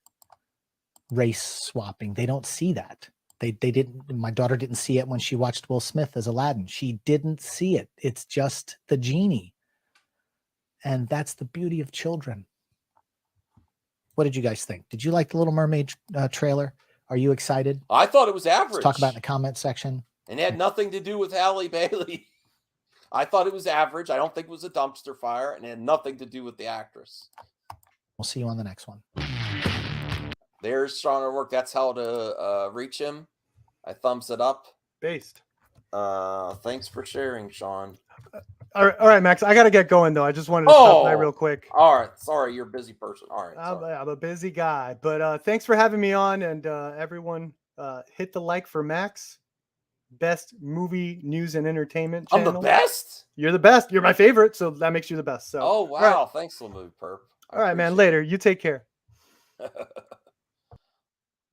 Speaker 17: race swapping. They don't see that. They didn't. My daughter didn't see it when she watched Will Smith as Aladdin. She didn't see it. It's just the genie. And that's the beauty of children. What did you guys think? Did you like the Little Mermaid trailer? Are you excited?
Speaker 15: I thought it was average.
Speaker 17: Let's talk about it in the comment section.
Speaker 15: And it had nothing to do with Halle Bailey. I thought it was average. I don't think it was a dumpster fire, and it had nothing to do with the actress.
Speaker 17: We'll see you on the next one.
Speaker 15: There's stronger work. That's how to reach him. I thumbs it up.
Speaker 16: Based.
Speaker 15: Thanks for sharing, Sean.
Speaker 16: All right, Max. I got to get going, though. I just wanted to stop by real quick.
Speaker 15: All right. Sorry, you're a busy person. All right.
Speaker 16: I'm a busy guy. But thanks for having me on. And everyone, hit the like for Max. Best movie news and entertainment channel.
Speaker 15: I'm the best?
Speaker 16: You're the best. You're my favorite. So that makes you the best. So.
Speaker 15: Oh, wow.
Speaker 16: Right.
Speaker 15: Thanks, Little Movie Perp.
Speaker 16: All right, man. Later. You take care.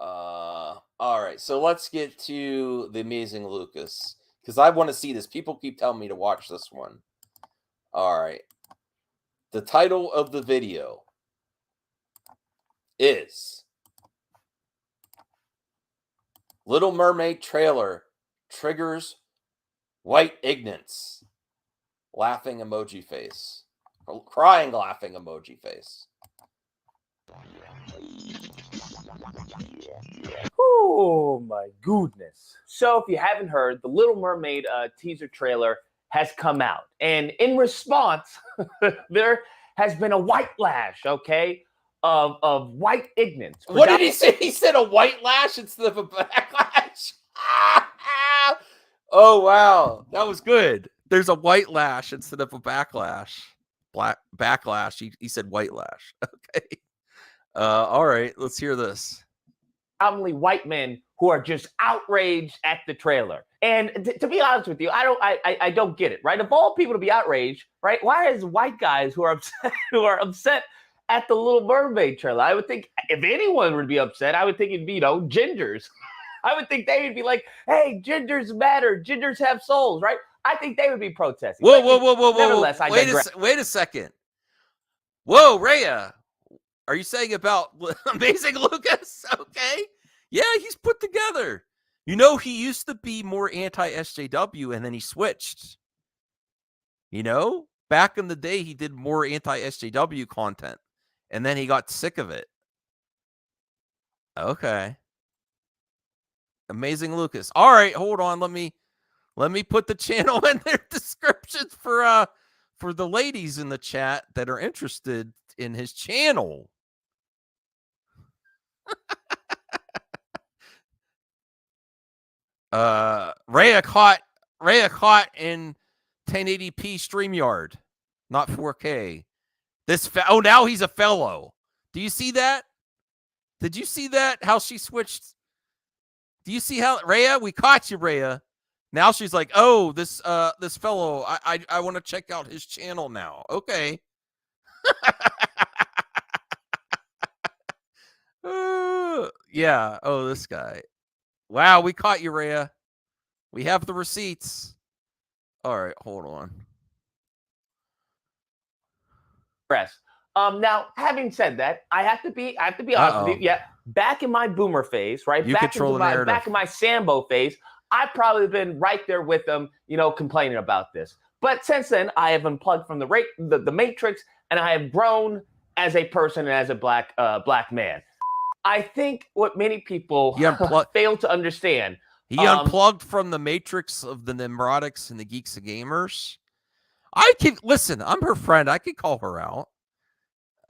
Speaker 15: All right, so let's get to the Amazing Lucas, because I want to see this. People keep telling me to watch this one. All right, the title of the video is Little Mermaid trailer triggers white ignorance. Laughing emoji face. Crying laughing emoji face.
Speaker 18: Oh my goodness. So if you haven't heard, the Little Mermaid teaser trailer has come out. And in response, there has been a white lash, okay, of white ignorance.
Speaker 15: What did he say? He said a white lash instead of a backlash. Oh, wow. That was good. There's a white lash instead of a backlash. Backlash. He said white lash. Okay. All right. Let's hear this.
Speaker 18: Predominantly white men who are just outraged at the trailer. And to be honest with you, I don't get it, right? Of all people to be outraged, right? Why is white guys who are upset at the Little Mermaid trailer? I would think if anyone would be upset, I would think it'd be, gingers. I would think they would be like, hey, gingers matter. Gingers have souls, right? I think they would be protesting.
Speaker 15: Whoa,
Speaker 18: But
Speaker 15: whoa, whoa, whoa, whoa!
Speaker 18: nevertheless, I digress.
Speaker 15: Wait a second. Whoa, Rhea, are you saying about Amazing Lucas? Okay, yeah, he's put together. You know, he used to be more anti-SJW, and then he switched. You know, back in the day, he did more anti-SJW content, and then he got sick of it. Okay. Amazing Lucas. All right, hold on. Let me put the channel in their descriptions for the ladies in the chat that are interested in his channel. Rhea caught in 1080p StreamYard, not 4K. Now he's a fellow. Do you see that? Did you see that? How she switched? Do you see how Rhea? We caught you, Rhea. Now she's like, oh, this fellow, I want to check out his channel now. Okay. Yeah. Oh, this guy. Wow, we caught you, Rhea. We have the receipts. All right, hold on.
Speaker 18: Press. Now, having said that, I have to be honest with you. Yeah, back in my boomer phase, right?
Speaker 15: You control the narrative.
Speaker 18: Back in my Sambo phase, I've probably been right there with them, complaining about this. But since then, I have unplugged from the Matrix, and I have grown as a person and as a black man. I think what many people fail to understand.
Speaker 15: He unplugged from the Matrix of the Nimrotics and the Geeks and Gamers. Listen, I'm her friend. I could call her out.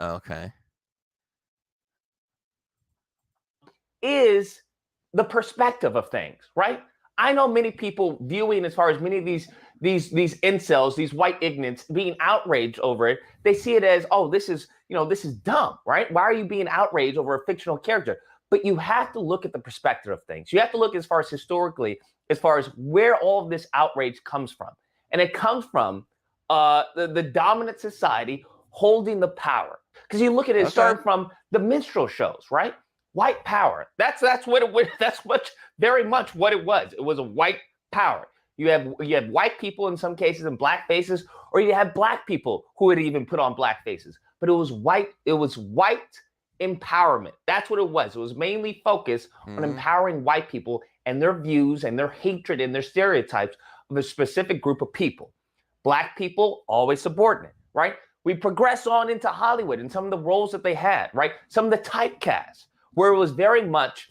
Speaker 15: Okay.
Speaker 18: Is the perspective of things, right? I know many people viewing as far as many of these incels, these white ignorants being outraged over it. They see it as, oh, this is dumb, right? Why are you being outraged over a fictional character? But you have to look at the perspective of things. You have to look as far as historically, as far as where all of this outrage comes from. And it comes from the dominant society holding the power. Because you look at it, starting from the minstrel shows, right? White power. That's very much what it was. It was a white power. You have white people in some cases in black faces, or you have black people who would even put on black faces. But it was white. It was white empowerment. That's what it was. It was mainly focused on empowering white people and their views and their hatred and their stereotypes of a specific group of people. Black people always subordinate, right? We progress on into Hollywood and some of the roles that they had, right? Some of the typecasts, where it was very much,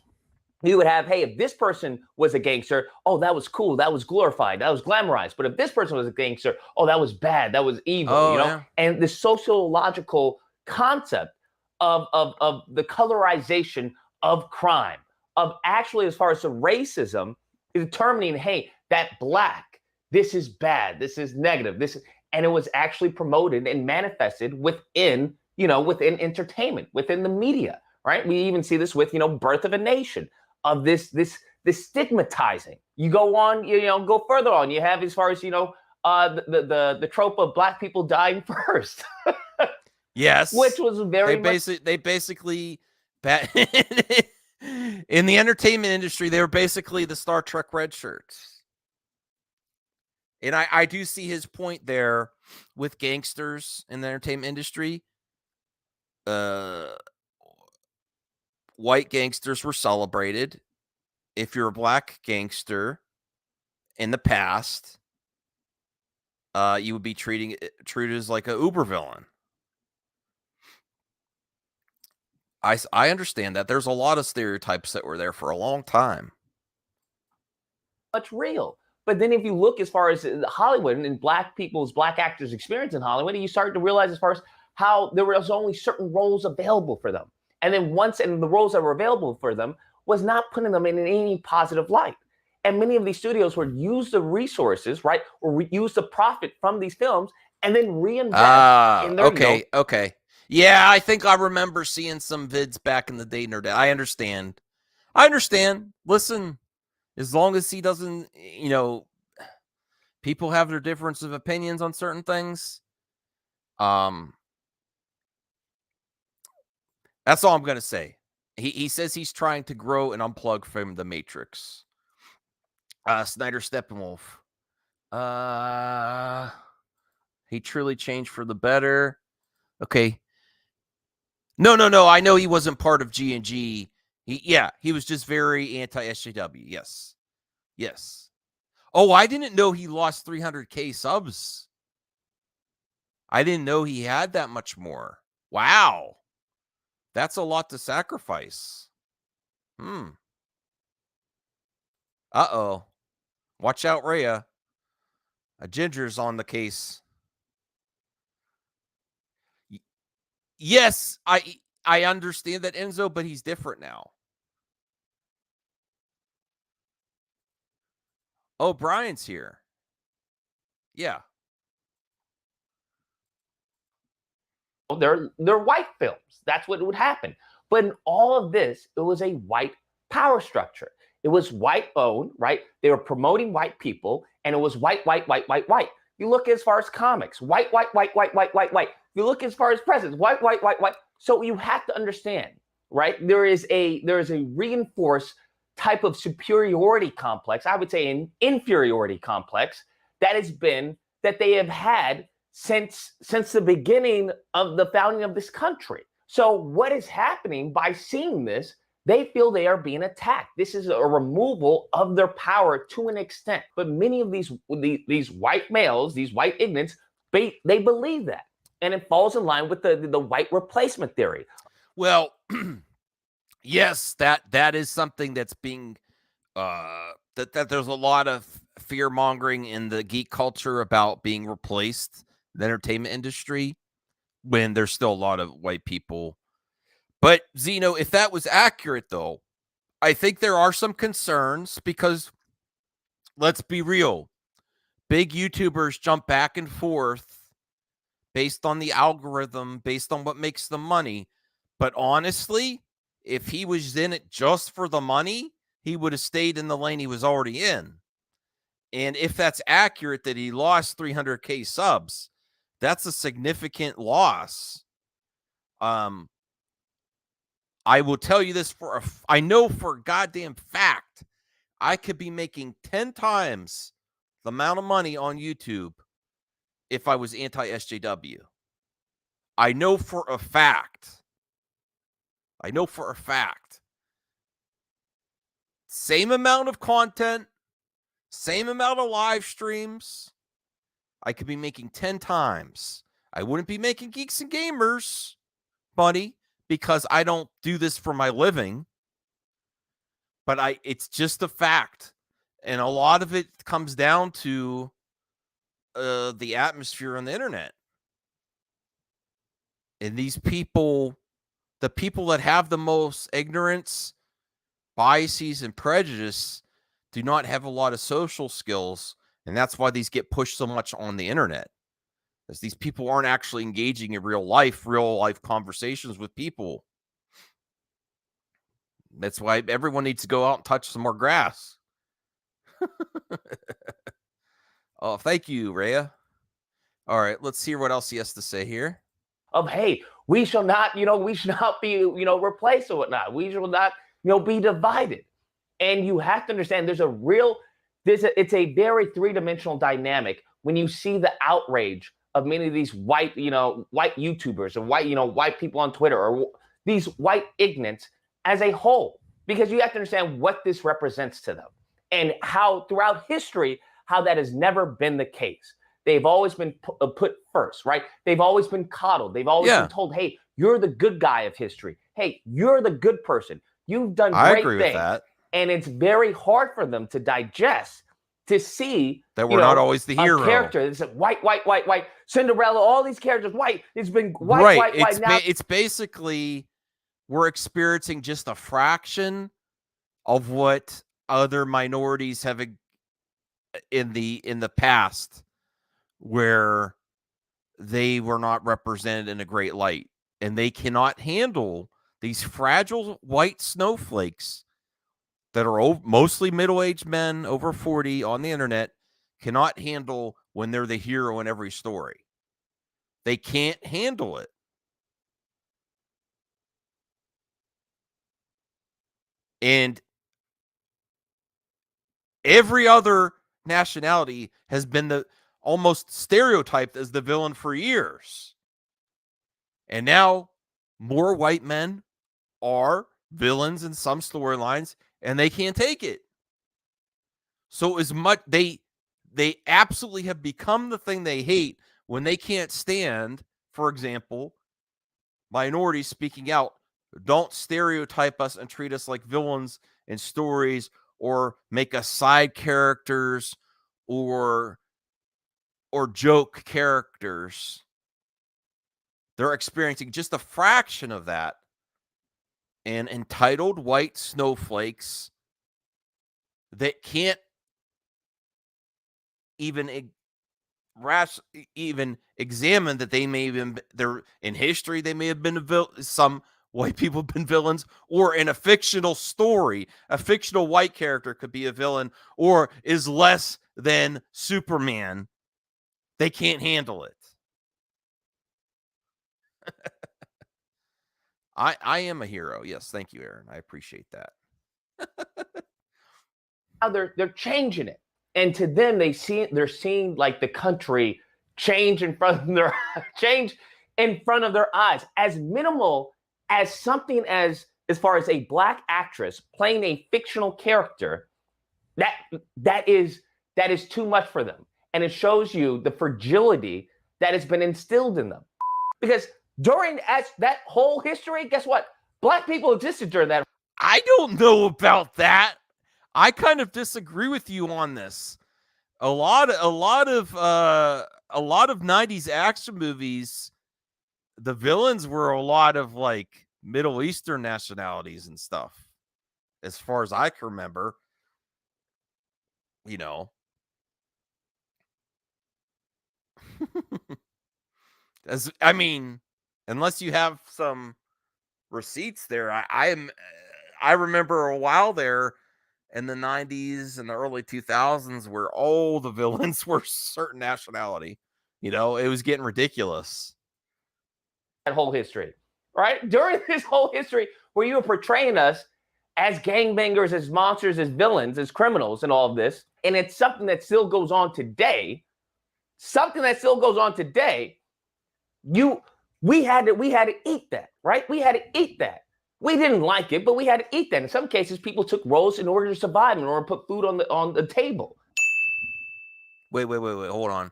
Speaker 18: you would have, hey, if this person was a gangster, oh, that was cool, that was glorified, that was glamorized. But if this person was a gangster, oh, that was bad, that was evil,
Speaker 15: Yeah.
Speaker 18: And the sociological concept of the colorization of crime, of actually, as far as the racism, determining, hey, that black, this is bad, this is negative, and it was actually promoted and manifested within entertainment, within the media, right? We even see this with, Birth of a Nation, of this stigmatizing. You go on, go further on. You have as far as, the trope of black people dying first.
Speaker 15: Yes.
Speaker 18: Which was very
Speaker 15: they basically in the entertainment industry, they were basically the Star Trek red shirts. And I do see his point there with gangsters in the entertainment industry. White gangsters were celebrated. If you're a black gangster in the past, you would be treated as like a uber villain. I understand that. There's a lot of stereotypes that were there for a long time.
Speaker 18: much real. But then if you look as far as Hollywood and black actors' experience in Hollywood, you start to realize as far as how there was only certain roles available for them. And then the roles that were available for them was not putting them in any positive light. And many of these studios would use the resources, right, or use the profit from these films and then reinvest in their
Speaker 15: Okay. Yeah, I think I remember seeing some vids back in the day, Nerd. I understand. Listen, as long as he doesn't, people have their difference of opinions on certain things. That's all I'm going to say. He says he's trying to grow and unplug from the Matrix. Snyder Steppenwolf. He truly changed for the better. Okay. No. I know he wasn't part of G&G. He was just very anti-SJW. Yes. Oh, I didn't know he lost 300K subs. I didn't know he had that much more. Wow. That's a lot to sacrifice. Uh-oh. Watch out, Rhea. A Ginger's on the case. Yes, I understand that, Enzo, but he's different now. Oh, Brian's here. Yeah.
Speaker 18: They're white films. That's what would happen. But in all of this, it was a white power structure. It was white owned, right? They were promoting white people, and it was white. You look as far as comics, white. You look as far as presidents, white. So you have to understand, right? There is a reinforced type of superiority complex. I would say an inferiority complex that they have had since the beginning of the founding of this country. So what is happening by seeing this? They feel they are being attacked. This is a removal of their power to an extent. But many of these white males, these white ignorants, they believe that. And it falls in line with the white replacement theory.
Speaker 15: Well, yes, that is something that's being that there's a lot of fear mongering in the geek culture about being replaced in the entertainment industry when there's still a lot of white people. But Zeno, if that was accurate, though, I think there are some concerns because let's be real. Big YouTubers jump back and forth based on the algorithm, based on what makes them money. But honestly, if he was in it just for the money, he would have stayed in the lane he was already in. And if that's accurate that he lost 300K subs, that's a significant loss. I will tell you this I know for a goddamn fact, I could be making 10 times the amount of money on YouTube if I was anti-SJW. I know for a fact. Same amount of content, same amount of live streams, I could be making 10 times. I wouldn't be making Geeks and Gamers money because I don't do this for my living. But it's just a fact. And a lot of it comes down to the atmosphere on the internet. And these people, the people that have the most ignorance, biases, and prejudice do not have a lot of social skills. And that's why these get pushed so much on the internet. Because these people aren't actually engaging in real life conversations with people. That's why everyone needs to go out and touch some more grass. Oh, thank you, Rhea. All right, let's hear what else he has to say here.
Speaker 18: Of, hey, we shall not be, replaced or whatnot. We shall not, be divided. And you have to understand it's a very three-dimensional dynamic when you see the outrage of many of these white YouTubers or white people on Twitter or these white ignorants as a whole, because you have to understand what this represents to them and how throughout history, how that has never been the case. They've always been put first, right? They've always been coddled. They've always been told, hey, you're the good guy of history. Hey, you're the good person. You've done great things. I agree with that. And it's very hard for them to digest, to see
Speaker 15: that we're not always the hero.
Speaker 18: A character that's white, Cinderella, all these characters, white. It's been white. Now
Speaker 15: it's basically we're experiencing just a fraction of what other minorities have in the past, where they were not represented in a great light, and they cannot handle these fragile white snowflakes that are mostly middle-aged men over 40 on the internet cannot handle when they're the hero in every story. They can't handle it. And every other
Speaker 19: nationality has been the almost stereotyped as the villain for years. And now more white men are villains in some storylines, and they can't take it. So as much they absolutely have become the thing they hate when they can't stand, for example, minorities speaking out. Don't stereotype us and treat us like villains in stories, or make us side characters or joke characters. They're experiencing just a fraction of that. And entitled white snowflakes that can't even examine that they may have been there in history. They may have been some white people have been villains, or in a fictional story, a fictional white character could be a villain or is less than Superman. They can't handle it. I am a hero. Yes, thank you, Aaron. I appreciate that.
Speaker 18: Now they're changing it, and to them they're seeing like the country change in front of their eyes. As minimal as something as far as a black actress playing a fictional character, that is too much for them, and it shows you the fragility that has been instilled in them. Because during that whole history, guess what? Black people existed during that.
Speaker 19: I don't know about that. I kind of disagree with you on this. A lot of 90s action movies, the villains were a lot of like Middle Eastern nationalities and stuff, as far as I can remember. You know. Unless you have some receipts there, I remember a while there in the 90s and the early 2000s where all the villains were certain nationality. You know, it was getting ridiculous.
Speaker 18: That whole history, right? During this whole history where you were portraying us as gangbangers, as monsters, as villains, as criminals, and all of this, and it's something that still goes on today. We had to eat that, right? We had to eat that. We didn't like it, but we had to eat that. In some cases, people took roles in order to survive, in order to put food on the table.
Speaker 19: Wait, hold on.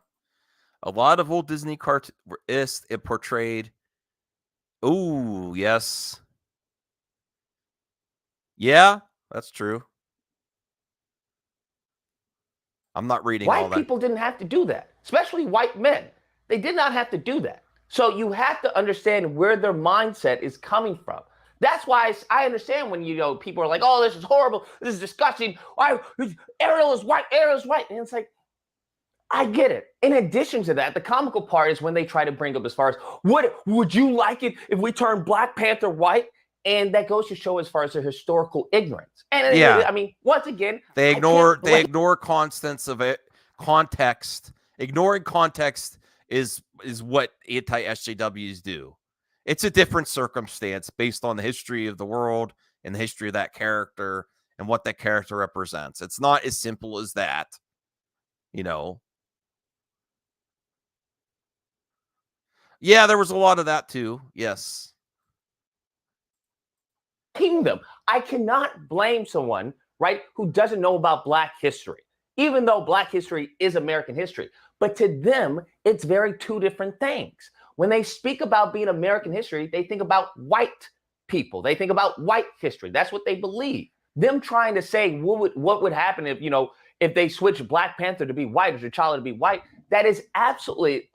Speaker 19: A lot of old Disney cartoons it portrayed. Oh, yes. Yeah, that's true. I'm not reading all that.
Speaker 18: White people didn't have to do that, especially white men. They did not have to do that. So you have to understand where their mindset is coming from. That's why I understand when, people are like, oh, this is horrible. This is disgusting. Why? Ariel is white. And it's like, I get it. In addition to that, the comical part is when they try to bring up as far as, would you like it if we turned Black Panther white? And that goes to show as far as their historical ignorance. And
Speaker 19: yeah.
Speaker 18: Once again,
Speaker 19: they ignore constants of it. Context. Ignoring context is what anti-SJWs do. It's a different circumstance based on the history of the world and the history of that character and what that character represents. It's not as simple as that. Yeah, there was a lot of that too. Yes.
Speaker 18: Kingdom. I cannot blame someone, right, who doesn't know about Black history, even though Black history is American history. But to them, it's very two different things. When they speak about being American history, they think about white people. They think about white history. That's what they believe. Them trying to say what would happen if they switch Black Panther to be white, or T'Challa to be white, that is absolutely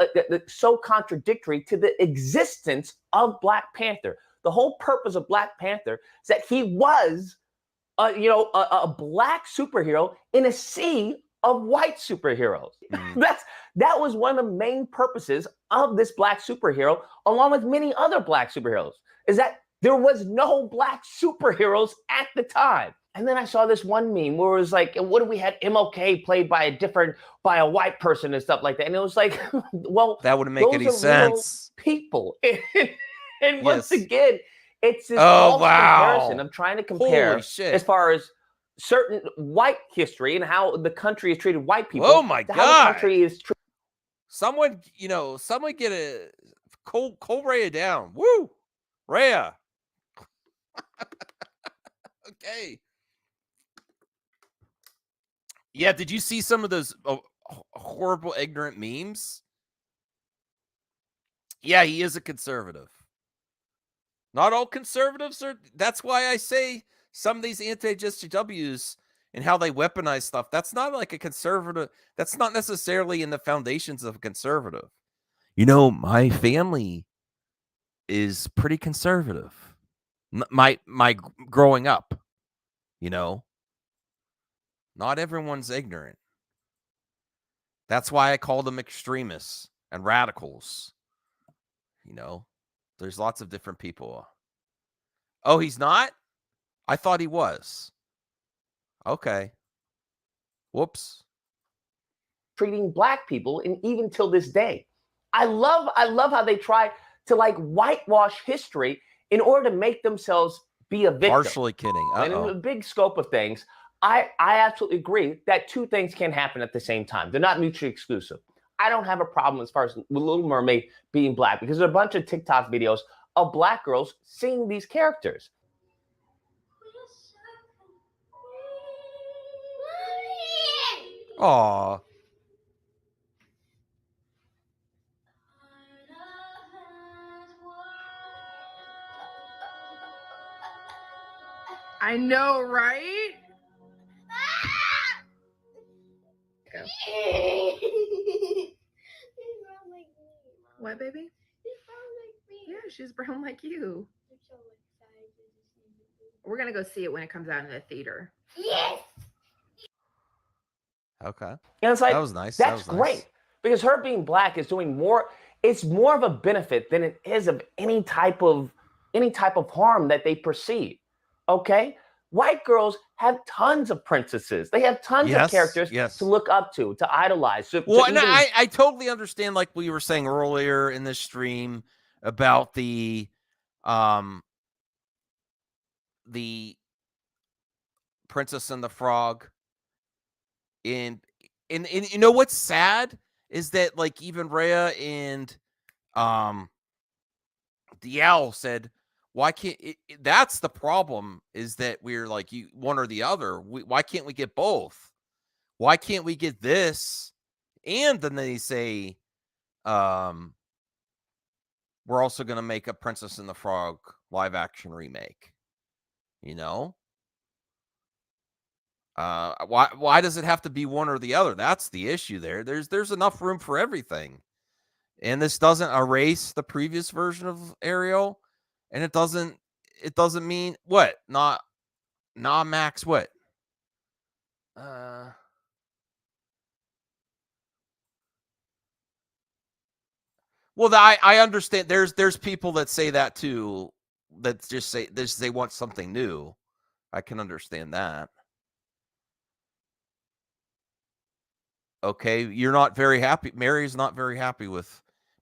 Speaker 18: so contradictory to the existence of Black Panther. The whole purpose of Black Panther is that he was, a Black superhero in a sea of white superheroes. That was one of the main purposes of this Black superhero, along with many other Black superheroes, is that there was no Black superheroes at the time. And then I saw this one meme where it was like, what if we had MLK played by a white person and stuff like that? And it was like, well,
Speaker 19: that wouldn't make any sense.
Speaker 18: People. And once again, it's this false comparison of trying to compare as far as certain white history and how the country has treated white people.
Speaker 19: Oh my
Speaker 18: to
Speaker 19: God.
Speaker 18: How the country is
Speaker 19: Someone get a Cole Rhea down. Woo! Rhea. Okay. Yeah, did you see some of those horrible, ignorant memes? Yeah, he is a conservative. Not all conservatives are. That's why I say some of these anti-JSWs and how they weaponize stuff, that's not like a conservative. That's not necessarily in the foundations of a conservative. My family is pretty conservative. My growing up, not everyone's ignorant. That's why I call them extremists and radicals. There's lots of different people. Oh, he's not? I thought he was. Okay. Whoops.
Speaker 18: treating black people, and even till this day. I love how they try to whitewash history in order to make themselves be a victim.
Speaker 19: Partially kidding.
Speaker 18: And in the big scope of things, I absolutely agree that two things can happen at the same time. They're not mutually exclusive. I don't have a problem as far as Little Mermaid being black, because there are a bunch of TikTok videos of black girls singing these characters.
Speaker 19: Aw.
Speaker 20: I know, right? What, baby? Yeah, she's brown like you. We're gonna go see it when it comes out in the theater. Yes.
Speaker 19: Okay.
Speaker 18: And it's like,
Speaker 19: that was nice.
Speaker 18: That's
Speaker 19: that was
Speaker 18: great
Speaker 19: nice.
Speaker 18: because her being black is doing more. It's more of a benefit than it is of any type of harm that they perceive. Okay, white girls have tons of princesses. They have tons of characters to look up to idolize.
Speaker 19: Well, and I totally understand, like we were saying earlier in this stream about the Princess and the Frog. And you know what's sad is that like even Rhea and the Owl said, why can't that's the problem, is that we're like you one or the other. Why can't we get both? Why can't we get this? And then they say we're also going to make a Princess and the Frog live action remake. Why does it have to be one or the other? That's the issue there. There's enough room for everything. And this doesn't erase the previous version of Ariel, and it doesn't mean what? Not Max what? Well, I understand there's people that say that too, that just say this, they want something new. I can understand that. Okay, you're not very happy. Mary's not very happy with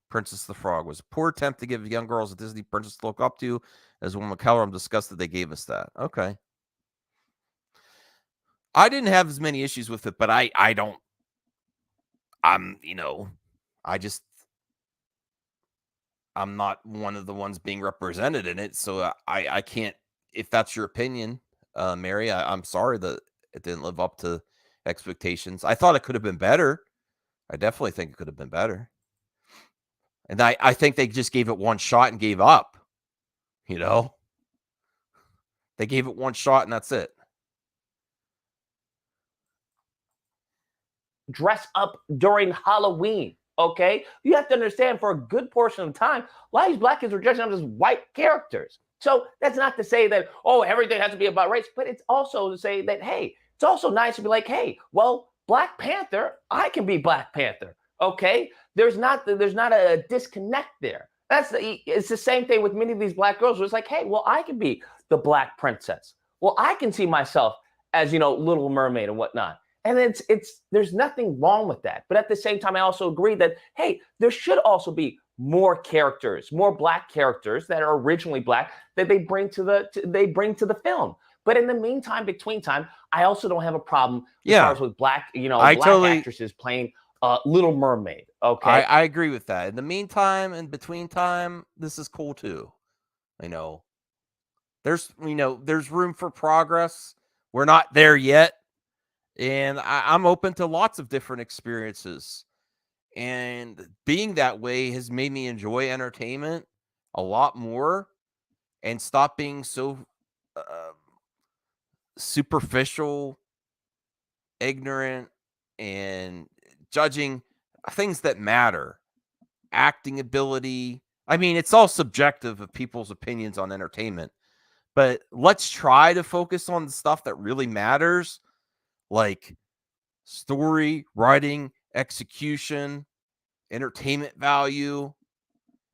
Speaker 19: Princess the Frog. It was a poor attempt to give young girls a Disney princess to look up to. As when McCallum discussed that they gave us that. Okay. I didn't have as many issues with it, but I'm not one of the ones being represented in it. So I can't, if that's your opinion, Mary, I'm sorry that it didn't live up to expectations. I thought it could have been better. I definitely think it could have been better. And I think they just gave it one shot and gave up. They gave it one shot and that's it.
Speaker 18: Dress up during Halloween. Okay, you have to understand, for a good portion of the time, a lot of these black kids were dressing up as white characters. So that's not to say that, everything has to be about race, but it's also to say that, hey, it's also nice to be like, hey, well, Black Panther, I can be Black Panther. Okay, there's not a disconnect there. It's the same thing with many of these black girls where it's like, hey, well, I can be the Black Princess. Well, I can see myself as, Little Mermaid and whatnot. And there's nothing wrong with that. But at the same time, I also agree that, hey, there should also be more characters, more black characters that are originally black that they bring to the film. But in the meantime, between time, I also don't have a problem as
Speaker 19: Yeah.
Speaker 18: far as with black,
Speaker 19: I
Speaker 18: black
Speaker 19: totally-
Speaker 18: actresses playing Little Mermaid. Okay.
Speaker 19: I agree with that. In the meantime and between time, this is cool too. There's room for progress. We're not there yet. And I'm open to lots of different experiences. And being that way has made me enjoy entertainment a lot more and stop being so superficial, ignorant, and judging things that matter. Acting ability. I mean, it's all subjective of people's opinions on entertainment. But let's try to focus on the stuff that really matters, like story, writing, execution, entertainment value,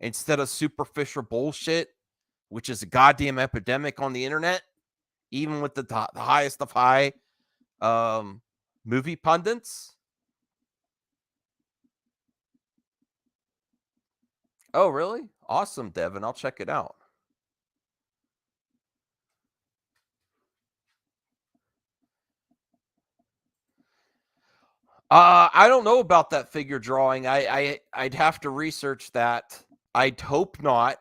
Speaker 19: instead of superficial bullshit, which is a goddamn epidemic on the internet, even with the highest of high movie pundits. Oh, really? Awesome, Devin. I'll check it out. I don't know about that figure drawing. I'd have to research that. I'd hope not,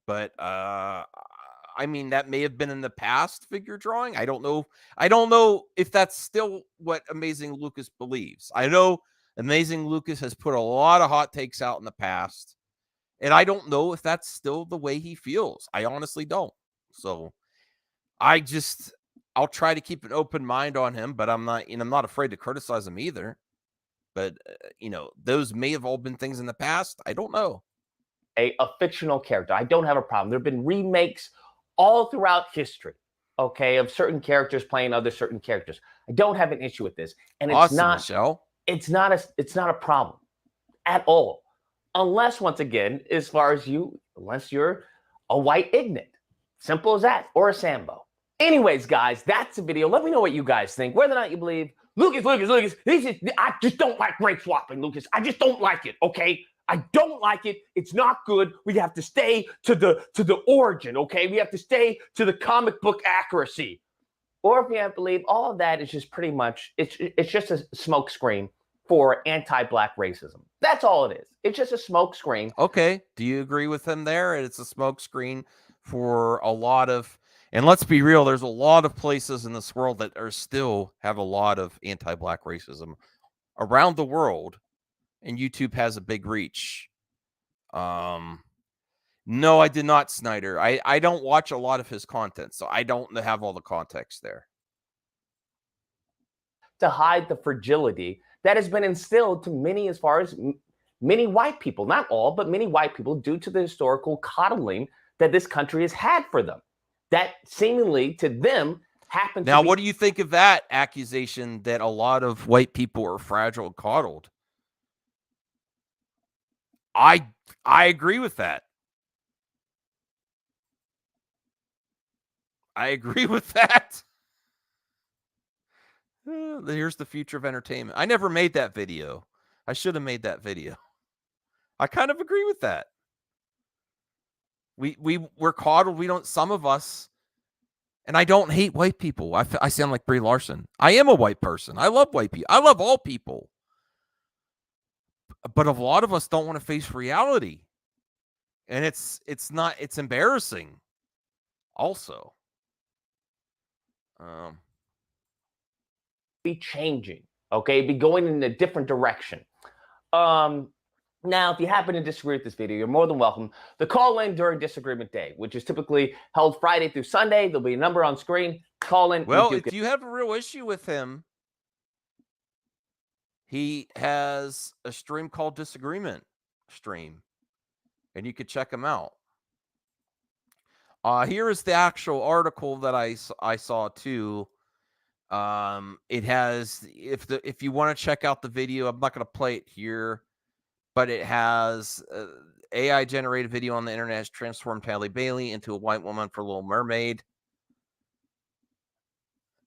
Speaker 19: but I mean, that may have been in the past figure drawing. I don't know. I don't know if that's still what Amazing Lucas believes. I know Amazing Lucas has put a lot of hot takes out in the past, and I don't know if that's still the way he feels. I honestly don't. So I'll try to keep an open mind on him, but I'm not afraid to criticize him either. But those may have all been things in the past. I don't know.
Speaker 18: A fictional character. I don't have a problem. There have been remakes all throughout history, okay, of certain characters playing other certain characters. I don't have an issue with this. And it's
Speaker 19: Awesome,
Speaker 18: not
Speaker 19: Michelle.
Speaker 18: It's not a problem at all. Unless, once again, unless you're a white ignorant. Simple as that. Or a Sambo. Anyways, guys, that's the video. Let me know what you guys think. Whether or not you believe Lucas, I just don't like race swapping, Lucas. I just don't like it, okay? I don't like it. It's not good. We have to stay to the origin, okay? We have to stay to the comic book accuracy. Or if you have to believe all of that is just pretty much, it's just a smokescreen for anti-black racism. That's all it is. It's just a smokescreen.
Speaker 19: Okay. Do you agree with him there? It's a smokescreen for a lot of, and let's be real, there's a lot of places in this world that still have a lot of anti-black racism around the world, and YouTube has a big reach. No, I did not, Snyder. I don't watch a lot of his content, so I don't have all the context there.
Speaker 18: To hide the fragility that has been instilled to many, as far as many white people, not all, but many white people, due to the historical coddling that this country has had for them. That seemingly to them happens.
Speaker 19: Now, what do you think of that accusation that a lot of white people are fragile and coddled? I agree with that. I agree with that. Here's the future of entertainment. I never made that video. I should have made that video. I kind of agree with that. We're coddled. Some of us, and I don't hate white people. I sound like Brie Larson. I am a white person. I love white people. I love all people. But a lot of us don't want to face reality. And it's embarrassing also.
Speaker 18: Be changing, okay? Be going in a different direction. Now, if you happen to disagree with this video, you're more than welcome to call in during Disagreement Day, which is typically held Friday through Sunday. There'll be a number on screen. Call in.
Speaker 19: Well, if you have a real issue with him, he has a stream called Disagreement Stream, and you could check him out. Here is the actual article that I saw too. It has, if you want to check out the video, I'm not going to play it here, but it has AI generated video on the internet has transformed Halle Bailey into a white woman for Little Mermaid.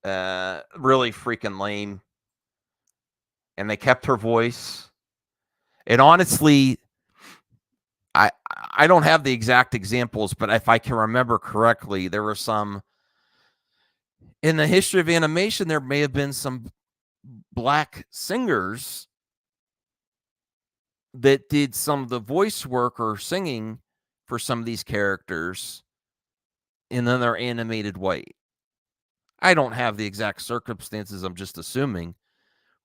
Speaker 19: Really freaking lame. And they kept her voice. And honestly, I don't have the exact examples, but if I can remember correctly, there were some in the history of animation, there may have been some black singers that did some of the voice work or singing for some of these characters, and then they're animated white. I don't have the exact circumstances. I'm just assuming.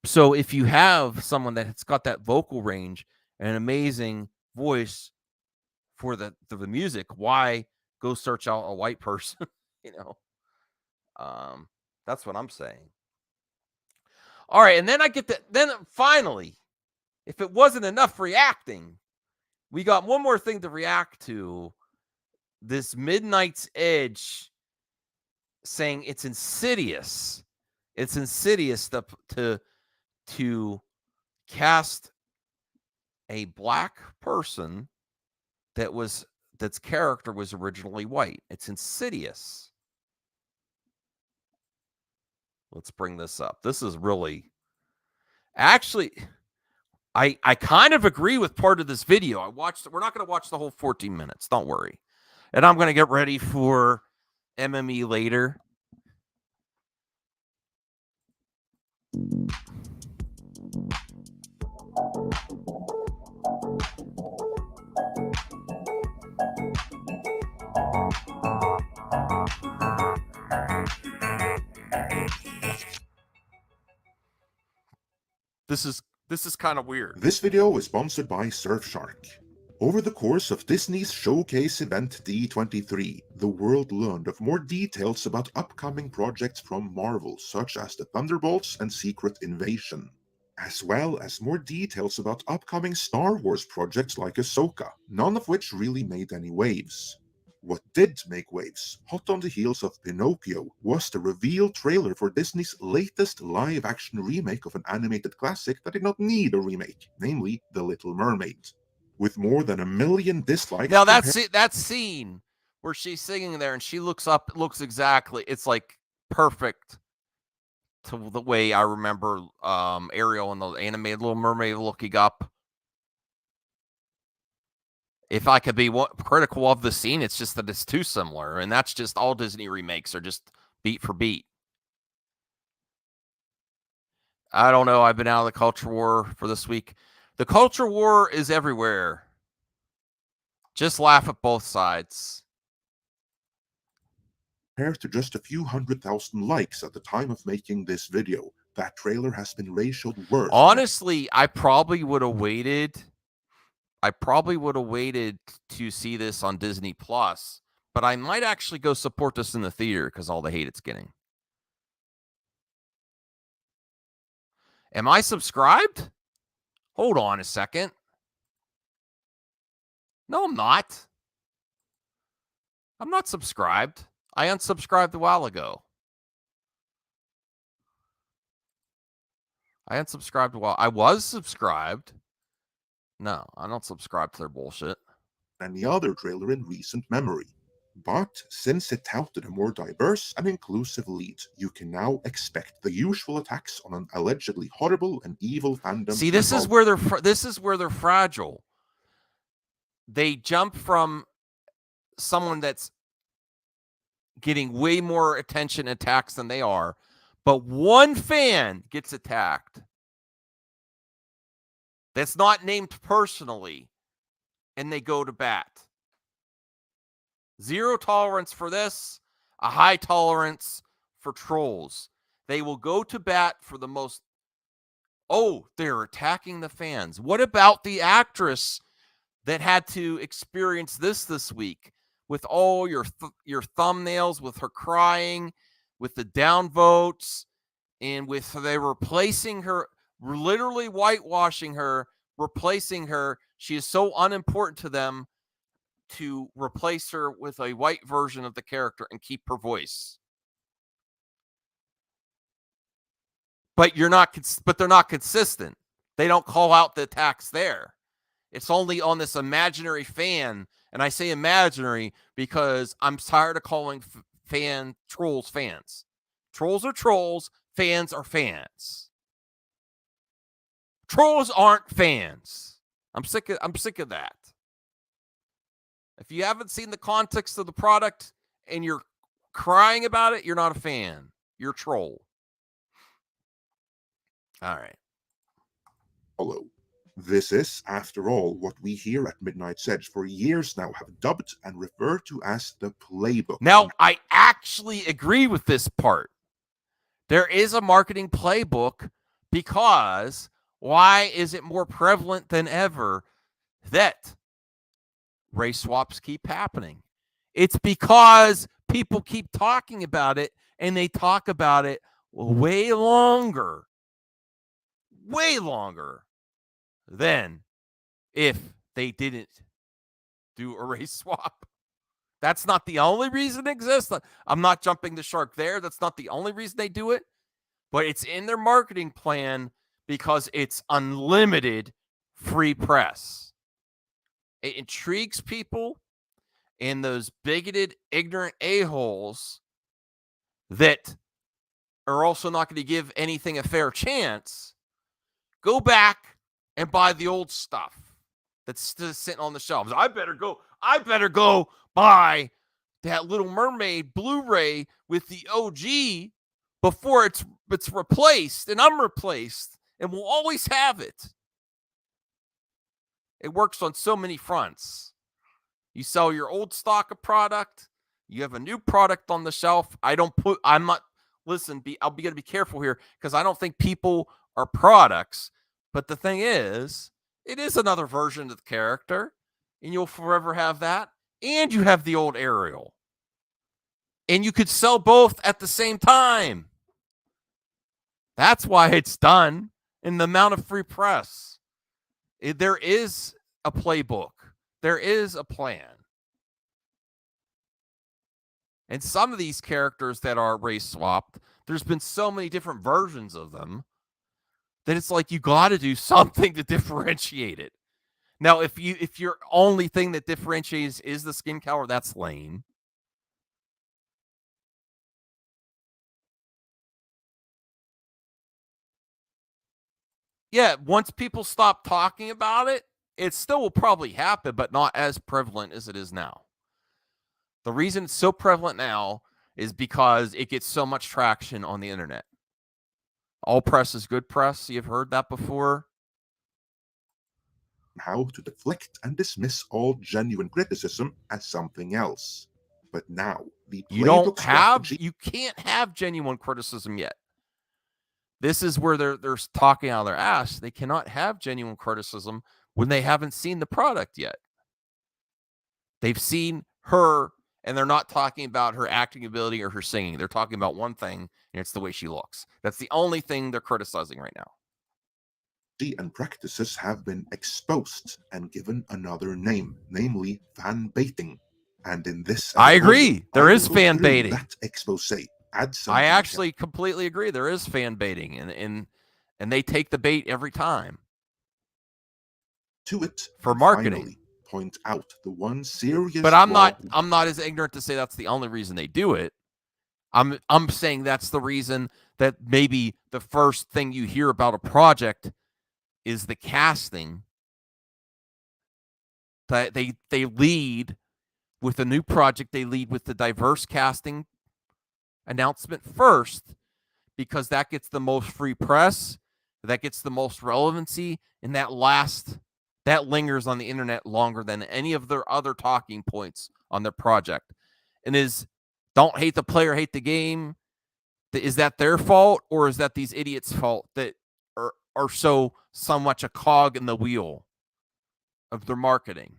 Speaker 19: So if you have someone that's got that vocal range and an amazing voice for the music, why go search out a white person? You know, that's what I'm saying. All right, and then I get that. Then finally, if it wasn't enough reacting, we got one more thing to react to. This Midnight's Edge saying it's insidious. It's insidious to cast a black person that's character was originally white. It's insidious. Let's bring this up. This is really actually I kind of agree with part of this video. We're not going to watch the whole 14 minutes. Don't worry. And I'm going to get ready for MME later. This is kind of weird.
Speaker 21: This video is sponsored by Surfshark. Over the course of Disney's showcase event D23, the world learned of more details about upcoming projects from Marvel, such as the Thunderbolts and Secret Invasion, as well as more details about upcoming Star Wars projects like Ahsoka, none of which really made any waves. What did make waves, hot on the heels of Pinocchio, was the reveal trailer for Disney's latest live-action remake of an animated classic that did not need a remake, namely The Little Mermaid. With more than 1 million dislikes...
Speaker 19: Now, that scene where she's singing there and she looks up, it looks exactly... It's like perfect to the way I remember Ariel and the animated Little Mermaid looking up. If I could be critical of the scene, it's just that it's too similar. And that's just all Disney remakes are just beat for beat. I don't know. I've been out of the culture war for this week. The culture war is everywhere. Just laugh at both sides.
Speaker 21: Compared to just a few 100,000 likes at the time of making this video, that trailer has been ratioed worse.
Speaker 19: Honestly, I probably would have waited to see this on Disney Plus, but I might actually go support this in the theater because all the hate it's getting. Am I subscribed? Hold on a second. No, I'm not. I'm not subscribed. I unsubscribed a while ago. I was subscribed. No, I don't subscribe to their bullshit.
Speaker 21: Any other trailer in recent memory. But since it touted a more diverse and inclusive lead, you can now expect the usual attacks on an allegedly horrible and evil fandom.
Speaker 19: See, this is where they're fragile. They jump from someone that's getting way more attention attacks than they are, but one fan gets attacked that's not named personally, and they go to bat. Zero tolerance for this, a high tolerance for trolls. They will go to bat for the most... Oh, they're attacking the fans. What about the actress that had to experience this week with all your thumbnails, with her crying, with the downvotes, and with they replacing her, literally whitewashing her, replacing her. She is so unimportant to them to replace her with a white version of the character and keep her voice. But they're not consistent. They don't call out the attacks there. It's only on this imaginary fan, and I say imaginary because I'm tired of calling trolls fans. Trolls are trolls, fans are fans. Trolls aren't fans. I'm sick of that. If you haven't seen the context of the product and you're crying about it, you're not a fan. You're a troll. All right.
Speaker 21: Hello. This is, after all, what we here at Midnight's Edge for years now have dubbed and referred to as the playbook.
Speaker 19: Now, I actually agree with this part. There is a marketing playbook because why is it more prevalent than ever that race swaps keep happening? It's because people keep talking about it, and they talk about it way longer than if they didn't do a race swap. That's not the only reason it exists. I'm not jumping the shark there. That's not the only reason they do it, but it's in their marketing plan because it's unlimited free press. It intrigues people, and those bigoted, ignorant a-holes that are also not going to give anything a fair chance go back and buy the old stuff that's still sitting on the shelves. I better go buy that Little Mermaid Blu-ray with the OG before it's replaced, and I'm replaced, and we'll always have it. It works on so many fronts. You sell your old stock of product, you have a new product on the shelf. Listen, I'll be going to be careful here because I don't think people are products. But the thing is, it is another version of the character, and you'll forever have that. And you have the old Ariel. And you could sell both at the same time. That's why it's done in the amount of free press. There is a playbook. There is a plan. And some of these characters that are race swapped, there's been so many different versions of them that it's like you got to do something to differentiate it. Now, if your only thing that differentiates is the skin color, that's lame. Yeah, once people stop talking about it, it still will probably happen, but not as prevalent as it is now. The reason it's so prevalent now is because it gets so much traction on the internet. All press is good press. You've heard that before.
Speaker 21: How to deflect and dismiss all genuine criticism as something else. But now, the playbook strategy...
Speaker 19: You can't have genuine criticism yet. This is where they're talking out of their ass. They cannot have genuine criticism when they haven't seen the product yet. They've seen her, and they're not talking about her acting ability or her singing. They're talking about one thing, and it's the way she looks. That's the only thing they're criticizing right now.
Speaker 21: And practices have been exposed and given another name, namely fan baiting. And in this,
Speaker 19: I agree. There is fan baiting.
Speaker 21: That expose.
Speaker 19: I actually completely agree. There is fan baiting, and they take the bait every time.
Speaker 21: To it
Speaker 19: for marketing.
Speaker 21: Finally, point out the one serious.
Speaker 19: But I'm not as ignorant to say that's the only reason they do it. I'm saying that's the reason that maybe the first thing you hear about a project is the casting. That they lead with a new project. They lead with the diverse casting announcement first, because that gets the most free press, that gets the most relevancy, and that lingers on the internet longer than any of their other talking points on their project. And don't hate the player, hate the game. Is that their fault, or is that these idiots' fault that are so much a cog in the wheel of their marketing?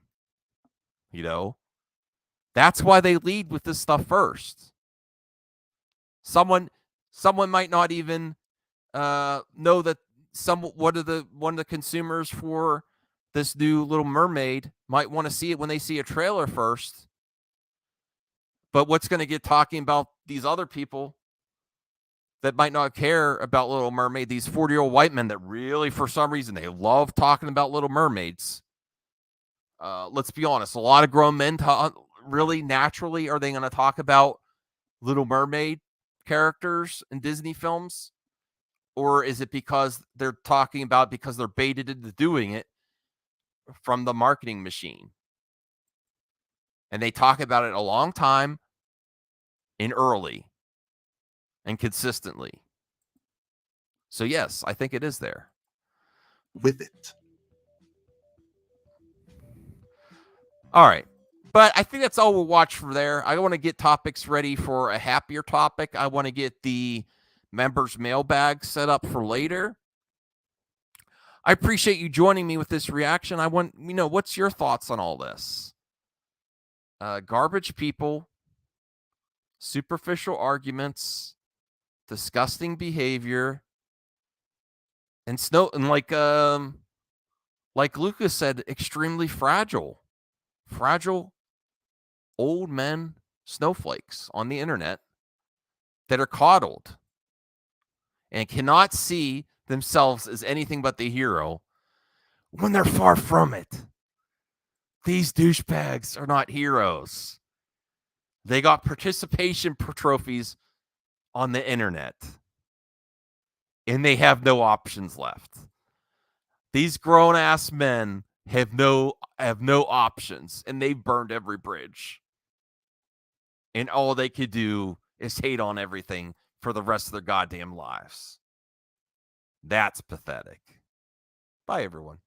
Speaker 19: That's why they lead with this stuff first. Someone might not even know that one of the consumers for this new Little Mermaid might want to see it when they see a trailer first. But what's going to get talking about these other people that might not care about Little Mermaid, these 40-year-old white men that really, for some reason, they love talking about Little Mermaids. Let's be honest, a lot of grown men really naturally are they going to talk about Little Mermaid characters in Disney films? Or is it because they're talking about because they're baited into doing it from the marketing machine? And they talk about it a long time and early. and consistently. So yes, I think it is there.
Speaker 21: With it.
Speaker 19: All right. But I think that's all we'll watch from there. I want to get topics ready for a happier topic. I want to get the members mailbag set up for later. I appreciate you joining me with this reaction. I want, what's your thoughts on all this? Garbage people, superficial arguments, disgusting behavior, and like Lucas said, extremely fragile old men snowflakes on the internet that are coddled and cannot see themselves as anything but the hero when they're far from it. These douchebags are not heroes. They got participation trophies on the internet, and they have no options left. These grown-ass men have no options, and they've burned every bridge. And all they could do is hate on everything for the rest of their goddamn lives. That's pathetic. Bye, everyone.